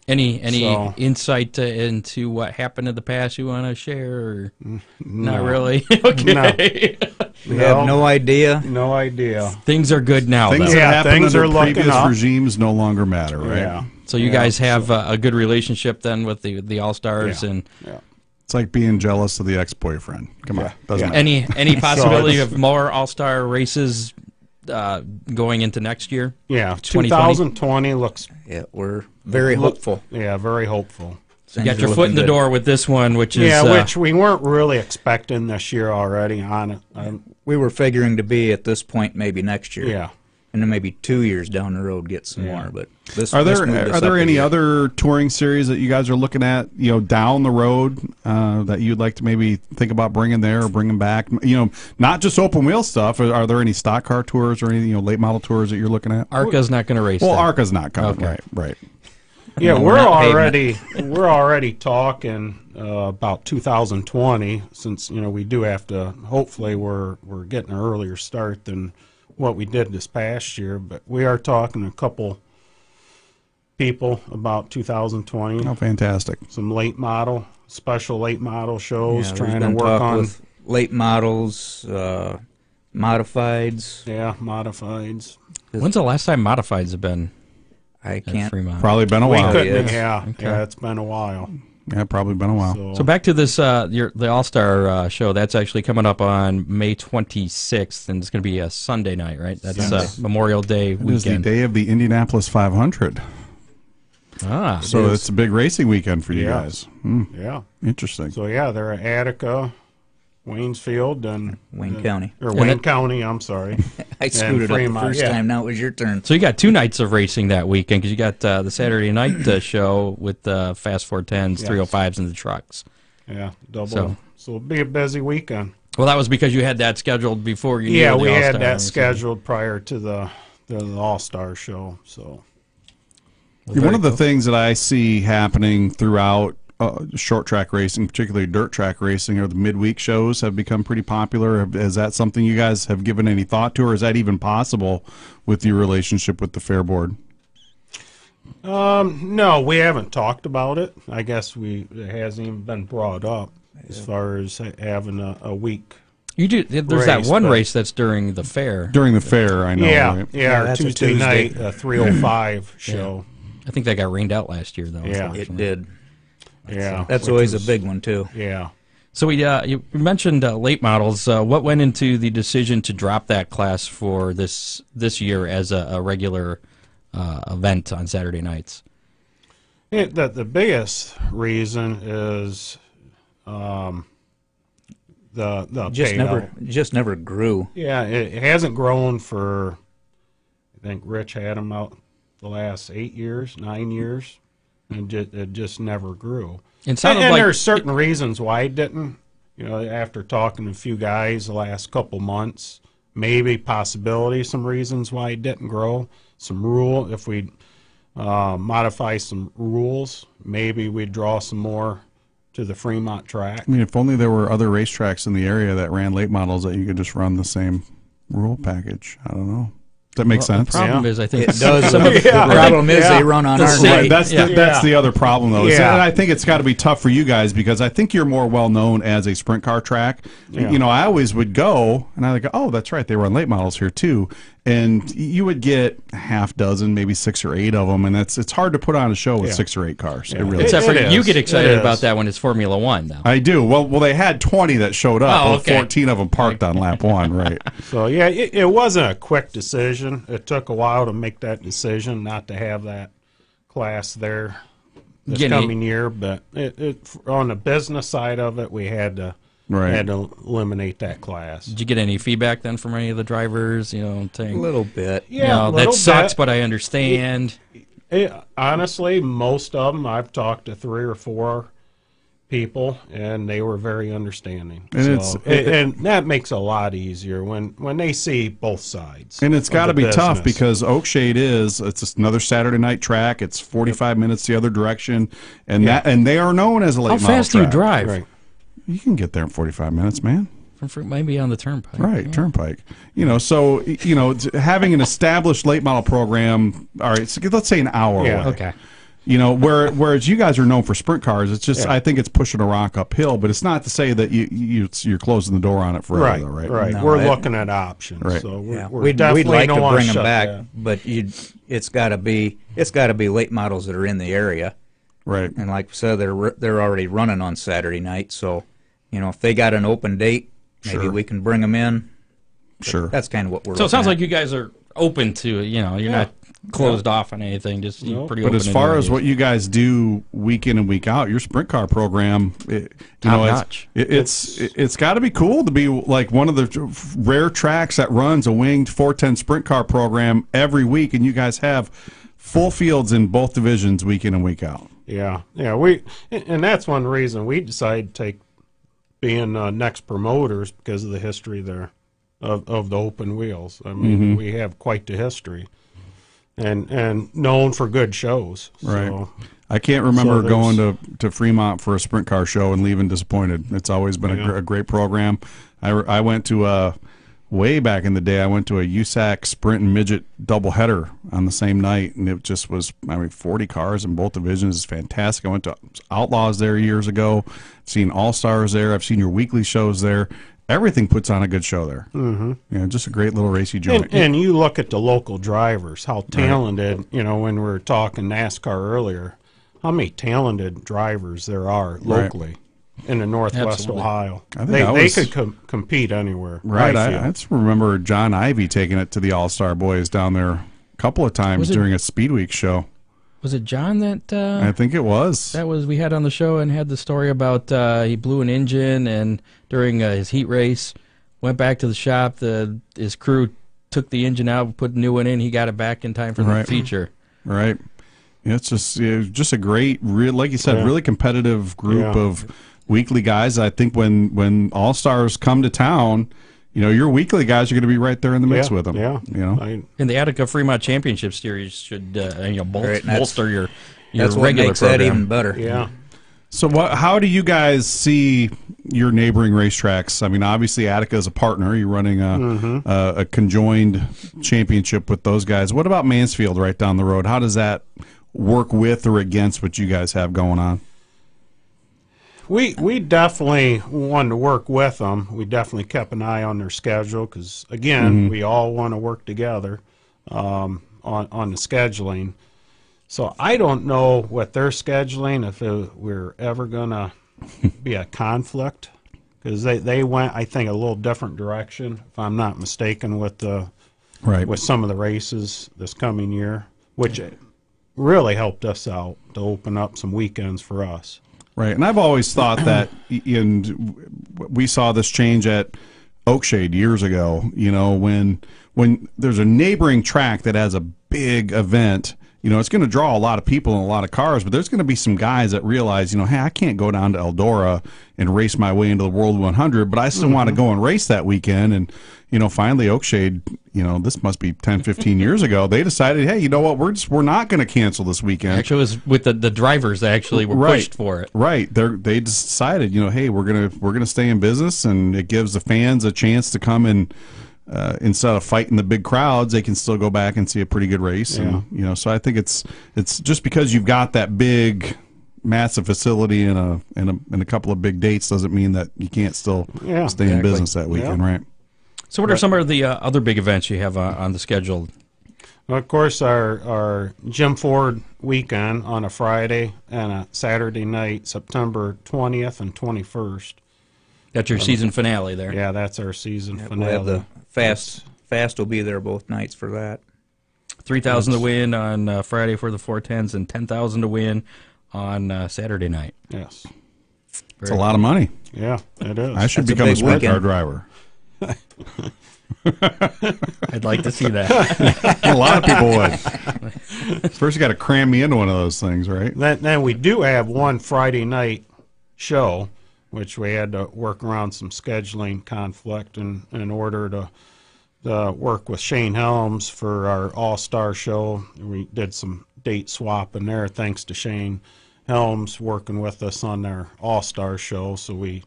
Any insight into what happened in the past you want to share? Or not really? Okay. No. We have no idea. No idea. Things are good now. Things that happened under previous regimes no longer matter, right? Yeah. So you guys have a good relationship then with the All-Stars, and it's like being jealous of the ex-boyfriend. Come on, doesn't matter. Any possibility of more All-Star races going into next year? Yeah, 2020 looks. Yeah, we're very hopeful. Yeah, very hopeful. So you got your foot in the door with this one, which is which we weren't really expecting this year already. On it, we were figuring to be at this point maybe next year. Yeah, and then maybe 2 years down the road get some more. But are there any other touring series that you guys are looking at, down the road that you'd like to maybe think about bringing there or bringing back? Not just open wheel stuff. Are there any stock car tours or any late model tours that you're looking at? ARCA's not going to race. Well, that. ARCA's not coming. Okay. Right. Yeah, we're already talking about 2020, since we do have to. Hopefully, we're getting an earlier start than what we did this past year, but we are talking to a couple people about 2020. Oh, fantastic! Some special late model shows, trying to work on with late models, modifieds. Yeah, modifieds. When's the last time modifieds have been? I can't. Probably been a while. Yeah, it's been a while. Yeah, probably been a while. So back to this, the All-Star show. That's actually coming up on May 26th, and it's going to be a Sunday night, right? That's Memorial Day weekend. It is the day of the Indianapolis 500. So it's a big racing weekend for you guys. Yeah. Interesting. So, they're at Attica, Waynesfield, and Wayne County. Or Wayne County, I'm sorry. I screwed it up the first time. Now it was your turn. So you got 2 nights of racing that weekend, because you got the Saturday night show with the Fast 410s, 305s, and the trucks. Yeah, double. So it'll be a busy weekend. well, that was because you had that scheduled before you. Yeah, knew the we had All-Star that race. scheduled prior to the All-Star show. So One of the things that I see happening throughout short track racing, particularly dirt track racing, are the midweek shows have become pretty popular. Is that something you guys have given any thought to, or is that even possible with your relationship with the Fair Board? no, we haven't talked about it. I guess it hasn't even been brought up as far as having a week. You do. There's that race, one but- race that's during the fair. During the fair, I know. Yeah, right? yeah, our that's a Tuesday Tuesday. night 3:05 show. I think that got rained out last year, though. Yeah. unfortunately. It did. Yeah, That's which always was- a big one too. Yeah. So you mentioned late models. What went into the decision to drop that class for this year as a regular event on Saturday nights? The biggest reason is the payout. Just never grew. Yeah, it hasn't grown for. I think Rich had them out the last 9 years, and it just never grew. It sounded and like there's certain reasons why it didn't. After talking to a few guys the last couple months, maybe possibility some reasons why it didn't grow. Some rule, if we modify some rules, maybe we'd draw some more to the Fremont track. I mean, if only there were other racetracks in the area that ran late models that you could just run the same rule package. I don't know. That makes sense. The problem is, I think It does. some of The problem is Yeah. they run on The our city- night. That's the other problem, though. Yeah. And I think it's got to be tough for you guys because I think you're more well known as a sprint car track. Yeah. I always would go and I go, oh, that's right, they run late models here too. And you would get a half dozen, maybe 6 or 8 of them, and it's hard to put on a show with Yeah. 6 or 8 cars. Yeah. It really except is. for It you is. get excited It about is. that when it's Formula One, though. I do. Well, they had 20 that showed up. Oh, with okay. 14 of them parked on lap 1, right? So yeah, it wasn't a quick decision. It took a while to make that decision not to have that class there this Getting- coming year. But on the business side of it, we had to eliminate that class. Did you get any feedback then from any of the drivers? A Saying, little bit. Yeah, a that little sucks, bit. but I understand. Honestly, most of them I've talked to 3 or 4 people, and they were very understanding. And And that makes it a lot easier when they see both sides. And it's of got to the be tough business. because Oakshade it's just another Saturday night track. It's 45 minutes the other direction, and and they are known as a late How model fast do you track. drive? Right. You can get there in 45 minutes, man. Maybe on the turnpike. Right, turnpike. So having an established late model program. All right, so let's say an hour Yeah. away. Okay. Whereas you guys are known for sprint cars, it's just Yeah. I think it's pushing a rock uphill, but it's not to say that you're closing the door on it forever, Right, though, right? right. No, We're it- looking at options. Right. So we're We'd definitely like to don't wanna bring them shut back, that. but it's got to be late models that are in the area, Right. and like we said, they're already running on Saturday night. So, if they got an open date, maybe Sure. we can bring them in. Sure. That's kind of what we're. So it sounds looking like you guys are open to it. You're not closed off on anything. Just you're pretty But open. as to far new as ideas. what you guys do week in and week out, your sprint car program, Top notch. it's got to be cool to be like one of the rare tracks that runs a winged 410 sprint car program every week, and you guys have full fields in both divisions week in and week out. Yeah. And that's one reason we decided to take being next promoters because of the history there of the open wheels. I mean, we have quite the history, and known for good shows. Right. So, I can't remember So going there's- to Fremont for a sprint car show and leaving disappointed. It's always been a great program. I went to way back in the day. I went to a USAC sprint and midget doubleheader on the same night, and it just was 40 cars in both divisions. It's fantastic. I went to Outlaws there years ago. Seen All Stars there. I've seen your weekly shows there. Everything puts on a good show there. Mm-hmm. Just a great little racy joint. and you look at the local drivers, how talented. When we were talking NASCAR earlier, how many talented drivers there are locally in the Northwest Absolutely. Ohio. I think They that was- could compete anywhere. Right, I I feel. just remember John Ivey taking it to the All Star Boys down there a couple of times Was it- during a Speed Week show. Was it John that I think it was. that was we had on the show and had the story about he blew an engine and during his heat race went back to the shop. His crew took the engine out, put a new one in. He got it back in time for the Right. feature. Right. Yeah, it's just a great, like you said, Yeah. really competitive group Yeah. of weekly guys. I think when All Stars come to town, your weekly guys are going to be right there in the mix with them. Yeah, And the Attica Fremont Championship Series should Right, bolster your That's what regular makes program. that even better. yeah. So how do you guys see your neighboring racetracks? I mean, obviously Attica is a partner. You're running a conjoined championship with those guys. What about Mansfield right down the road? How does that work with or against what you guys have going on? We definitely wanted to work with them. We definitely kept an eye on their schedule because, again, we all want to work together on the scheduling. So I don't know what they're scheduling, if we're ever going to be a conflict, because they went, I think, a little different direction, if I'm not mistaken, with some of the races this coming year, which really helped us out to open up some weekends for us. Right, and I've always thought that, we saw this change at Oakshade years ago, when there's a neighboring track that has a big event, it's going to draw a lot of people and a lot of cars, but there's going to be some guys that realize, hey, I can't go down to Eldora and race my way into the World 100, but I still want to go and race that weekend. And, finally Oakshade, this must be 10, 15 years ago, they decided, hey, you know what, we're not going to cancel this weekend. Actually, it was with the drivers that actually were pushed for it. Right. They decided, hey, we're gonna stay in business, and it gives the fans a chance to come and instead of fighting the big crowds, they can still go back and see a pretty good race. Yeah. And so I think it's just because you've got that big, massive facility and a couple of big dates doesn't mean that you can't still stay in business that weekend, right? So what are some of the other big events you have on the schedule? Well, of course, our Jim Ford weekend on a Friday and a Saturday night, September 20th and 21st. That's your season finale there. Yeah, that's our season finale. We'll have the fast will be there both nights for that. 3,000 to win on Friday for the 410s, and 10,000 to win on Saturday night. Yes. It's a lot of money. Yeah, it is. I should That's a become a big sprint car weekend. driver. I'd like to see that. A lot of people would. First, you got to cram me into one of those things, right? Then we do have one Friday night show, which we had to work around some scheduling conflict in order to work with Shane Helms for our All-Star show. We did some date swap in there, thanks to Shane Helms working with us on our All-Star show, so we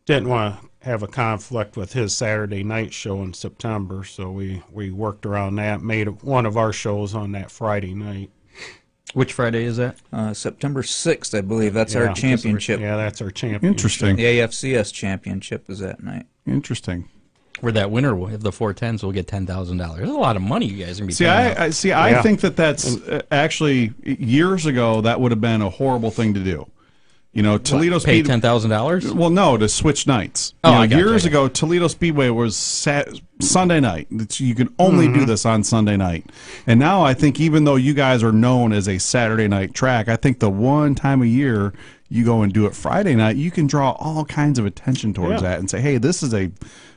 didn't want to have a conflict with his Saturday night show in September, so we worked around that, made one of our shows on that Friday night. Which Friday is that? September 6th, I believe. That's our championship. Yeah, that's our championship. Interesting. The AFCS championship is that night. Interesting. Where that winner of the 410s will get $10,000. That's a lot of money you guys are going to be See, paying out. I think that's actually years ago that would have been a horrible thing to do. Toledo Pay Speedway. $10,000? Well, no, to switch nights. Oh, I got you, years ago, Toledo Speedway was Sunday night. You can only do this on Sunday night. And now I think even though you guys are known as a Saturday night track, I think the one time a year you go and do it Friday night, you can draw all kinds of attention towards that and say, hey, this is a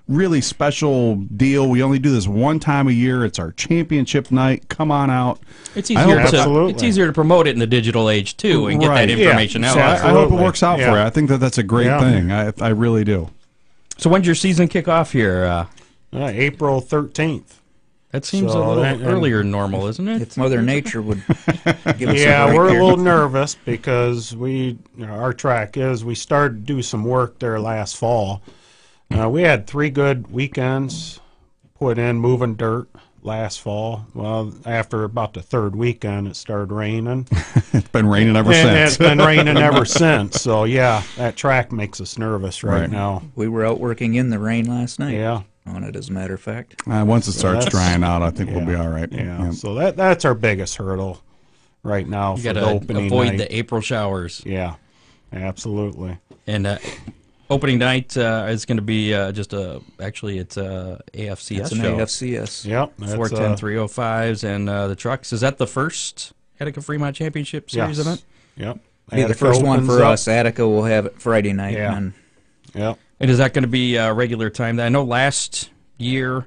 really special deal. We only do this one time a year. It's our championship night. Come on out. It's easier to promote it in the digital age, too, and get that information out. So I hope it works out for you. Yeah. I think that's a great thing. I really do. So when's your season kick off here? April 13th. That seems So a little and earlier than normal, isn't it? If Mother Nature would give us Yeah, a break we're here. a little nervous because our track we started to do some work there last fall. We had 3 good weekends put in moving dirt last fall. Well, after about the 3rd weekend, it started raining. It's been raining ever And since. it's been raining ever since. So, yeah, that track makes us nervous right now. We were out working in the rain last night. Yeah. On it, as a matter of fact. Once it starts that's- drying out, I think we'll be all right. Yeah. So that's our biggest hurdle right now You for got the to opening avoid night. the April showers. Yeah, absolutely. And opening night is going to be actually it's a AFCS It's an show. AFCS. Yep. That's, 410 305s and the trucks. Is that the first Attica Fremont Championship Series yes. event? Yep. Be the Attica first one opens for up. us. Attica will have it Friday night. Yeah. And Yep. And is that going to be a regular time? I know last year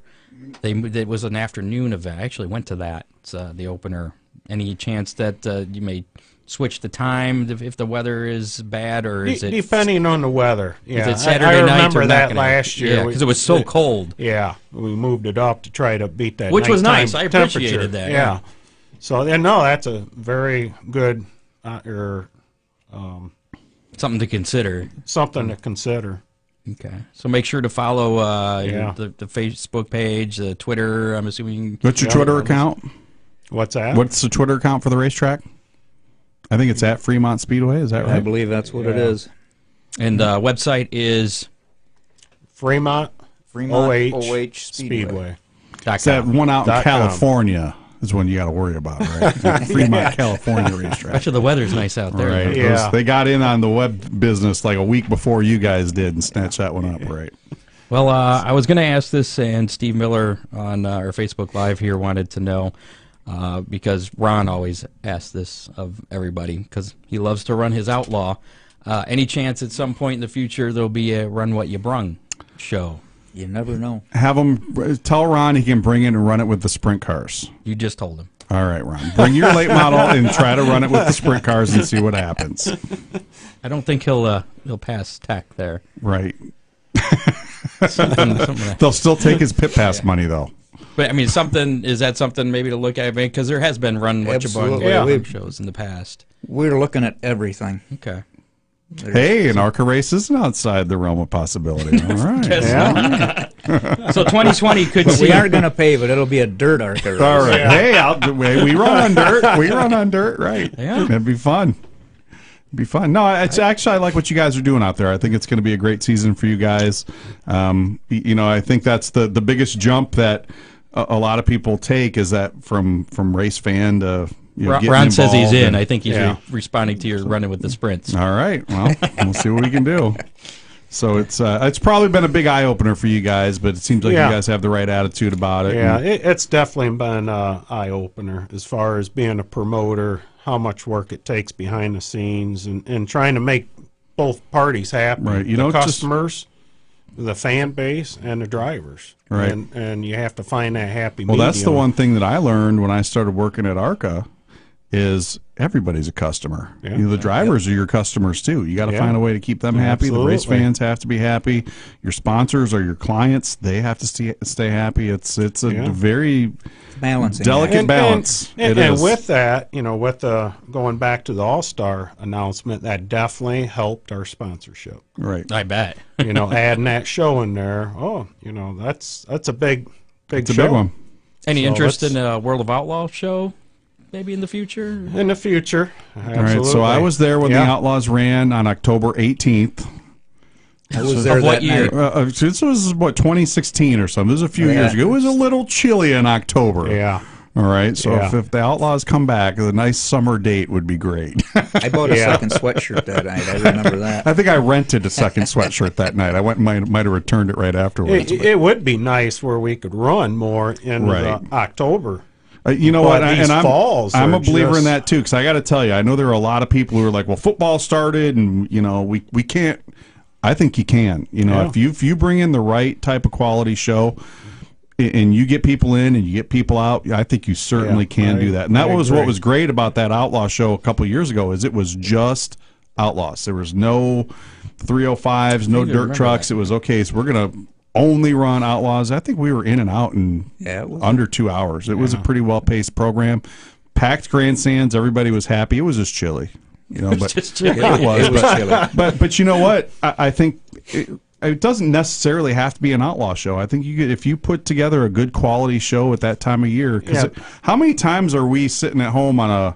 it was an afternoon event. I actually went to that. It's the opener Any chance that you may switch the time if the weather is bad, or is it depending on the weather? Yeah, is it Saturday I night? remember or that last year. Yeah, because it was so cold. Yeah, we moved it up to try to beat that, Which was nighttime nice. I appreciated temperature. that. Yeah. So no, that's a very good Something to consider. something to consider. Okay, so make sure to follow Yeah. the Facebook page, the Twitter. I'm assuming. What's your Twitter account? What's that? What's the Twitter account for the racetrack? I think it's at Fremont Speedway. Is that right? I believe that's what it is. And the website is Fremont OH Speedway. It's that one out in .com. California is one you got to worry about, right? Fremont, California racetrack. Actually, the weather's nice out there. Right. Yeah. They got in on the web business like a week before you guys did and snatched that one up, right? Well, I was going to ask this, and Steve Miller on our Facebook Live here wanted to know, because Ron always asks this of everybody, because he loves to run his Outlaw. Any chance at some point in the future there'll be a Run What You Brung show? You never know. Have him tell Ron he can bring it and run it with the sprint cars. You just told him. All right, Ron. Bring your late model and try to run it with the sprint cars and see what happens. I don't think he'll pass tech there. Right. Something They'll still take his pit pass money, though. But I mean, is that something maybe to look at? Because there has been Run What You Brung Absolutely. shows in the past. We're looking at everything. Okay. Hey, an ARCA race isn't outside the realm of possibility. All right. Yeah. So 2020 could But see. we aren't going to pave it. It'll be a dirt arc. All right. Hey, we run on dirt. We run on dirt, right? Yeah. It'd be fun. Be fun. No, it's actually I like what you guys are doing out there. I think it's going to be a great season for you guys. I think that's the biggest jump that a lot of people take is that from race fan to Ron says he's in. and- I think he's responding to your running with the sprints. All right. Well, we'll see what we can do. So it's probably been a big eye opener for you guys, but it seems like you guys have the right attitude about it. Yeah, and- it's definitely been an eye opener as far as being a promoter, how much work it takes behind the scenes, and trying to make both parties happy. Right, you the don't just- customers, the fan base, and the drivers. Right. And you have to find that happy Well, medium. that's the one thing that I learned when I started working at ARCA is everybody's a customer. Yeah. The drivers are your customers too. You got to Yeah. find a way to keep them happy. The race Absolutely. fans have to be happy. Your sponsors or your clients, they have to stay happy. It's a very Balancing. delicate And- balance. And, It and is. with that, with the going back to the All-Star announcement, that definitely helped our sponsorship. right. I bet. Adding that show in there. Oh, that's a big It's a show. big one. Any So interest let's- in a World of Outlaw show? Maybe in the future. In the future, All right. So I was there when the Outlaws ran on October 18th. I was there Of what that year? night. This was 2016 or something. This was a few years ago. It was a little chilly in October. Yeah. All right, so Yeah. if the Outlaws come back, a nice summer date would be great. I bought a Yeah. second sweatshirt that night. I remember that. I think I rented a second sweatshirt that night. I might have returned it right afterwards. It would be nice where we could run more in Right. October. You know But what? these And falls I'm are a believer in just- that too. Because I got to tell you, I know there are a lot of people who are like, "Well, football started, and we can't." I think you can. Yeah. If you bring in the right type of quality show, and you get people in and you get people out, I think you certainly can do that. And that was what agree. was great about that Outlaw show a couple of years ago is it was just Outlaws. There was no 305s, no dirt remember trucks. that. It was okay. So we're gonna only run Outlaws. I think we were in and out in Yeah, it was. under 2 hours. It was a pretty well paced program. Packed grandstands. Everybody was happy. It was just chilly. But just chilly. it was. It was chilly. But you know what? I think it doesn't necessarily have to be an Outlaw show. I think if you put together a good quality show at that time of year. Because how many times are we sitting at home on a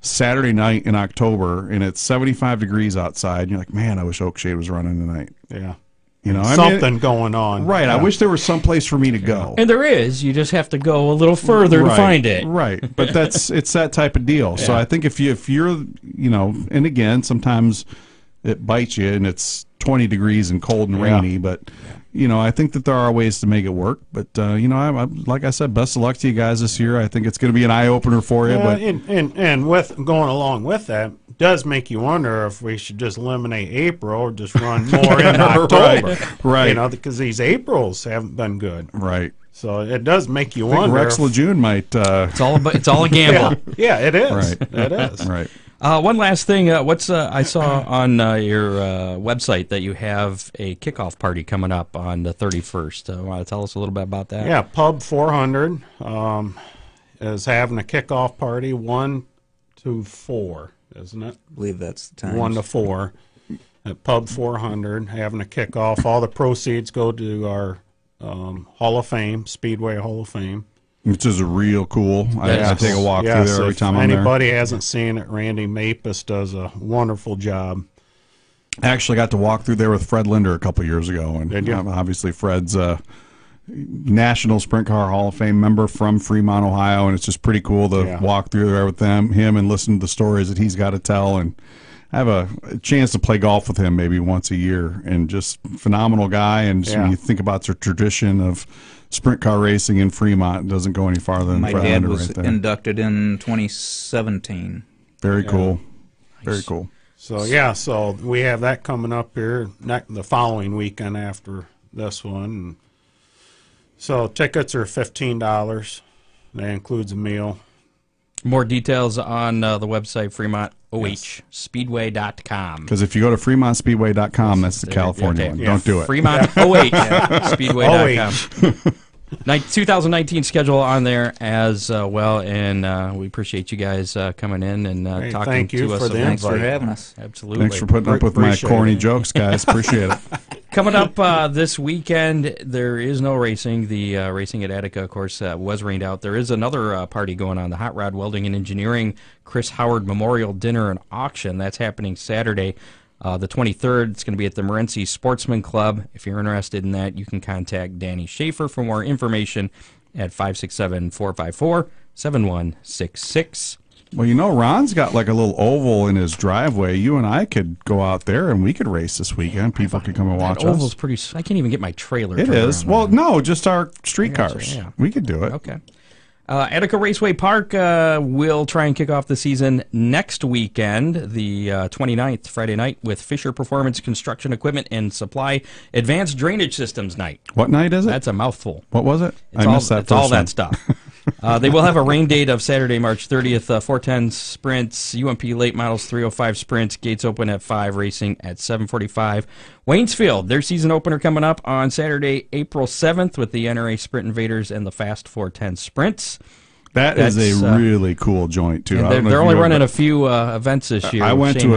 Saturday night in October and it's 75 degrees outside and you're like, man, I wish Oakshade was running tonight. Yeah. Something going on. Right. Yeah. I wish there was some place for me to go. And there is. You just have to go a little further to find it. Right. But it's that type of deal. So I think if you're and again, sometimes it bites you and it's 20 degrees and cold and rainy, but I think that there are ways to make it work. But like I said, best of luck to you guys this year. I think it's going to be an eye opener for you. But and with going along with that, does make you wonder if we should just eliminate April or just run more in October. Right. Because these Aprils haven't been good. Right. So it does make you I think wonder. Rex Lejeune might. It's all a gamble. Yeah, it is. Right. It is. Right. One last thing. I saw on your website that you have a kickoff party coming up on the 31st. Want to tell us a little bit about that? Yeah, Pub 400 is having a kickoff party 1 to 4, isn't it? I believe that's the time. 1 to 4 at Pub 400, having a kickoff. All the proceeds go to our Hall of Fame, Speedway Hall of Fame. Which is real cool. I take a walk through there every time I'm there. If anybody hasn't seen it, Randy Mapus does a wonderful job. I actually got to walk through there with Fred Linder a couple years ago, and Did you? Obviously Fred's a National Sprint Car Hall of Fame member from Fremont, Ohio, and it's just pretty cool to walk through there with him, and listen to the stories that he's got to tell. And I have a chance to play golf with him maybe once a year, and just phenomenal guy. And just when you think about the tradition of sprint car racing in Fremont, it doesn't go any farther than My Fred dad Linder was right there. inducted in 2017. Very cool. Very cool. So so we have that coming up here the following weekend after this one. And so tickets are $15. That includes a meal. More details on the website FremontOHSpeedway.com. Because if you go to FremontSpeedway.com, that's the California one. Don't do it. FremontOH Speedway.com. 2019 schedule on there as well, and we appreciate you guys coming in and talking to us. Thanks for having us. Absolutely. Thanks for putting up with my corny jokes, guys. Appreciate it. Coming up this weekend, there is no racing. The racing at Attica, of course, was rained out. There is another party going on, the Hot Rod Welding and Engineering Chris Howard Memorial Dinner and Auction. That's happening Saturday, the 23rd. It's going to be at the Morenci Sportsman Club. If you're interested in that, you can contact Danny Schaefer for more information at 567-454-7166. Well, you know, Ron's got like a little oval in his driveway. You and I could go out there and we could race this weekend. People could come and watch That oval's us. pretty. I can't even get my trailer. It is. Well, no, just our street Gotcha, cars. yeah. We could do it. Okay. Attica Raceway Park will try and kick off the season next weekend, the 29th, Friday night, with Fisher Performance Construction Equipment and Supply Advanced Drainage Systems Night. What night is it? That's a mouthful. What was it? It's all that stuff. They will have a rain date of Saturday, March 30th, 410 sprints, UMP late models 305 sprints, gates open at 5, racing at 7:45. Waynesfield, their season opener coming up on Saturday, April 7th with the NRA Sprint Invaders and the Fast 410 sprints. That's a really cool joint too. They're only running a few events this year. I went to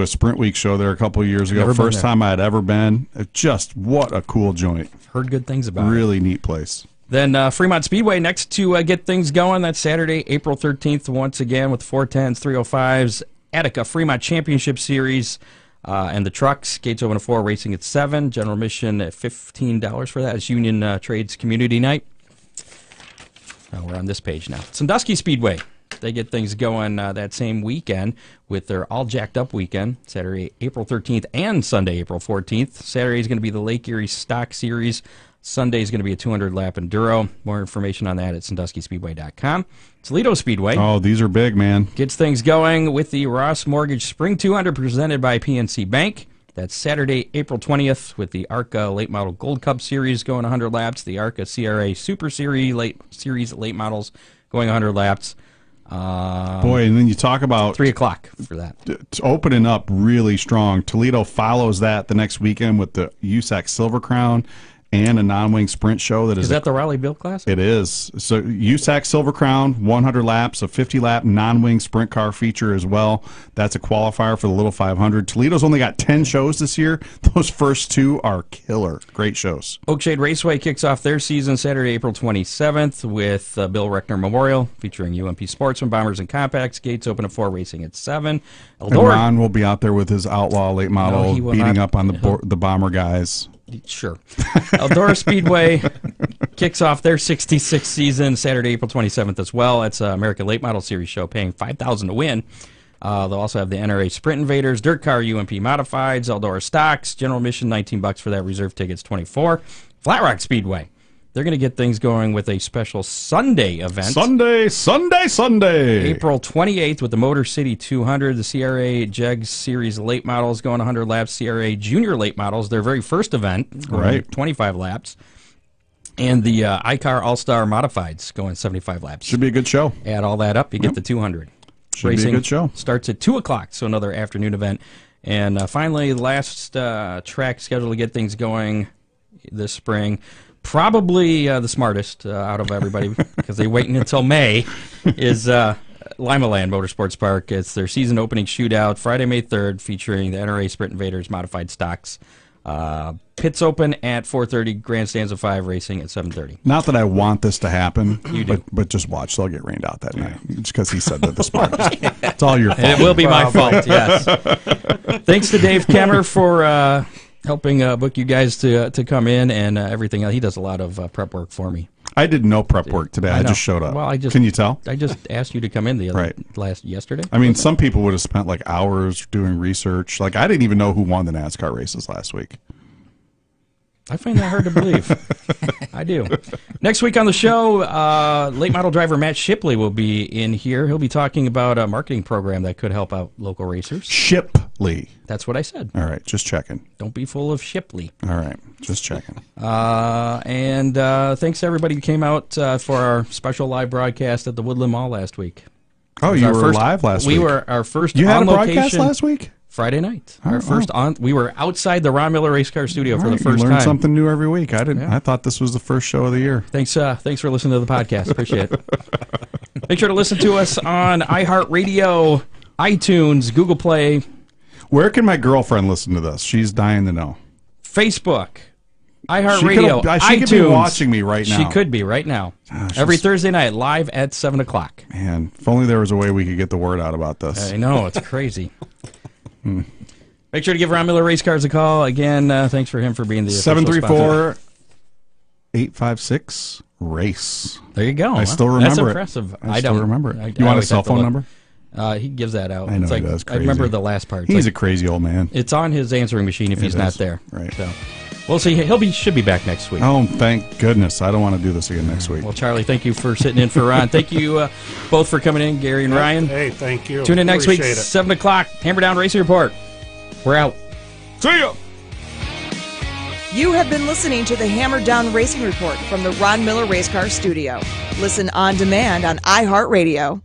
a sprint week show there a couple of years ago. First time I had ever been. Just what a cool joint. Heard good things about it. Really neat place. Then Fremont Speedway next to get things going. That's Saturday, April 13th, once again with 410s, 305s, Attica Fremont Championship Series, and the trucks. Gates open at 4, racing at 7. General admission at $15 for that. It's Union Trades Community Night. We're on this page now. Sandusky Speedway. They get things going that same weekend with their All Jacked Up weekend, Saturday, April 13th and Sunday, April 14th. Saturday is going to be the Lake Erie Stock Series. Sunday is going to be a 200-lap enduro. More information on that at SanduskySpeedway.com. Toledo Speedway. Oh, these are big, man. Gets things going with the Ross Mortgage Spring 200 presented by PNC Bank. That's Saturday, April 20th with the ARCA Late Model Gold Cup Series going 100 laps. The ARCA CRA Super Series late models going 100 laps. Boy, and then you talk about 3 o'clock for that. It's opening up really strong. Toledo follows that the next weekend with the USAC Silver Crown and a non-wing sprint show. Is that the Raleigh Build Classic? It is. So USAC Silver Crown, 100 laps, a 50-lap non-wing sprint car feature as well. That's a qualifier for the Little 500. Toledo's only got 10 shows this year. Those first 2 are killer. Great shows. Oakshade Raceway kicks off their season Saturday, April 27th with Bill Reckner Memorial featuring UMP Sportsman, Bombers, and Compacts. Gates open at 4, racing at 7. And Ron will be out there with his Outlaw late model, beating up on the Bomber guys. Sure. Eldora Speedway kicks off their 66th season Saturday, April 27th as well. It's an American Late Model Series show paying $5,000 to win. They'll also have the NRA Sprint Invaders, Dirt Car UMP Modifieds, Eldora Stocks, General admission $19 for that, reserve tickets $24. Flat Rock Speedway. They're going to get things going with a special Sunday event. Sunday! April 28th with the Motor City 200, the CRA JEGS Series late models going 100 laps, CRA Junior late models, their very first event, right? 25 laps. And the iCar All-Star Modifieds going 75 laps. Should be a good show. Add all that up, you get the 200. Should Racing be a good show. Starts at 2 o'clock, so another afternoon event. And finally, last track scheduled to get things going this spring. Probably the smartest out of everybody because they're waiting until May is Limaland Motorsports Park. It's their season opening shootout Friday, May 3rd, featuring the NRA Sprint Invaders modified stocks. Pits open at 4:30, grandstands of 5, racing at 7:30. Not that I want this to happen, You do. but just watch. They'll get rained out that night. Just because he said that the smartest. It's all your fault. And it will be my fault, yes. Thanks to Dave Kemmer for helping book you guys to come in and everything else. He does a lot of prep work for me. I did no prep work today. I know. just showed up. Well, Can you tell? I just asked you to come in the other yesterday. I mean, some people would have spent like hours doing research. Like, I didn't even know who won the NASCAR races last week. I find that hard to believe. I do. Next week on the show, late model driver Matt Shipley will be in here. He'll be talking about a marketing program that could help out local racers. Shipley. That's what I said. All right, just checking. Don't be full of Shipley. All right, just checking. And thanks to everybody who came out for our special live broadcast at the Woodland Mall last week. Oh, you were live last week? We were our first You had a on-location broadcast last week? Friday night. Our first on. We were outside the Ron Miller Race Car Studio for the first you learn time. something new every week. I didn't. I thought this was the first show of the year. Thanks for listening to the podcast. Appreciate it. Make sure to listen to us on iHeartRadio, iTunes, Google Play, Where can my girlfriend listen to this? She's dying to know. Facebook, iHeartRadio, She iTunes. could be watching me right now. She could be right now. Every Thursday night, live at 7 o'clock. Man, if only there was a way we could get the word out about this. I know, it's crazy. Make sure to give Ron Miller Race Cars a call. Again, thanks for him for being the official sponsor. 734-856-RACE. There you go. I still remember That's it. impressive. I still remember it. I You want a always cell have to phone look. number? He gives that out. I know It's he like, does. I remember Crazy. the last part. It's He's like, a crazy old man. It's on his answering machine if he's not is. there. Right. So we'll see. Should be back next week. Oh, thank goodness. I don't want to do this again next week. Well, Charlie, thank you for sitting in for Ron. Thank you both for coming in, Gary and Ryan. Hey, thank you. Tune in next week, Appreciate it. 7 o'clock. Hammer Down Racing Report. We're out. See ya! You have been listening to the Hammer Down Racing Report from the Ron Miller Race Car Studio. Listen on demand on iHeartRadio.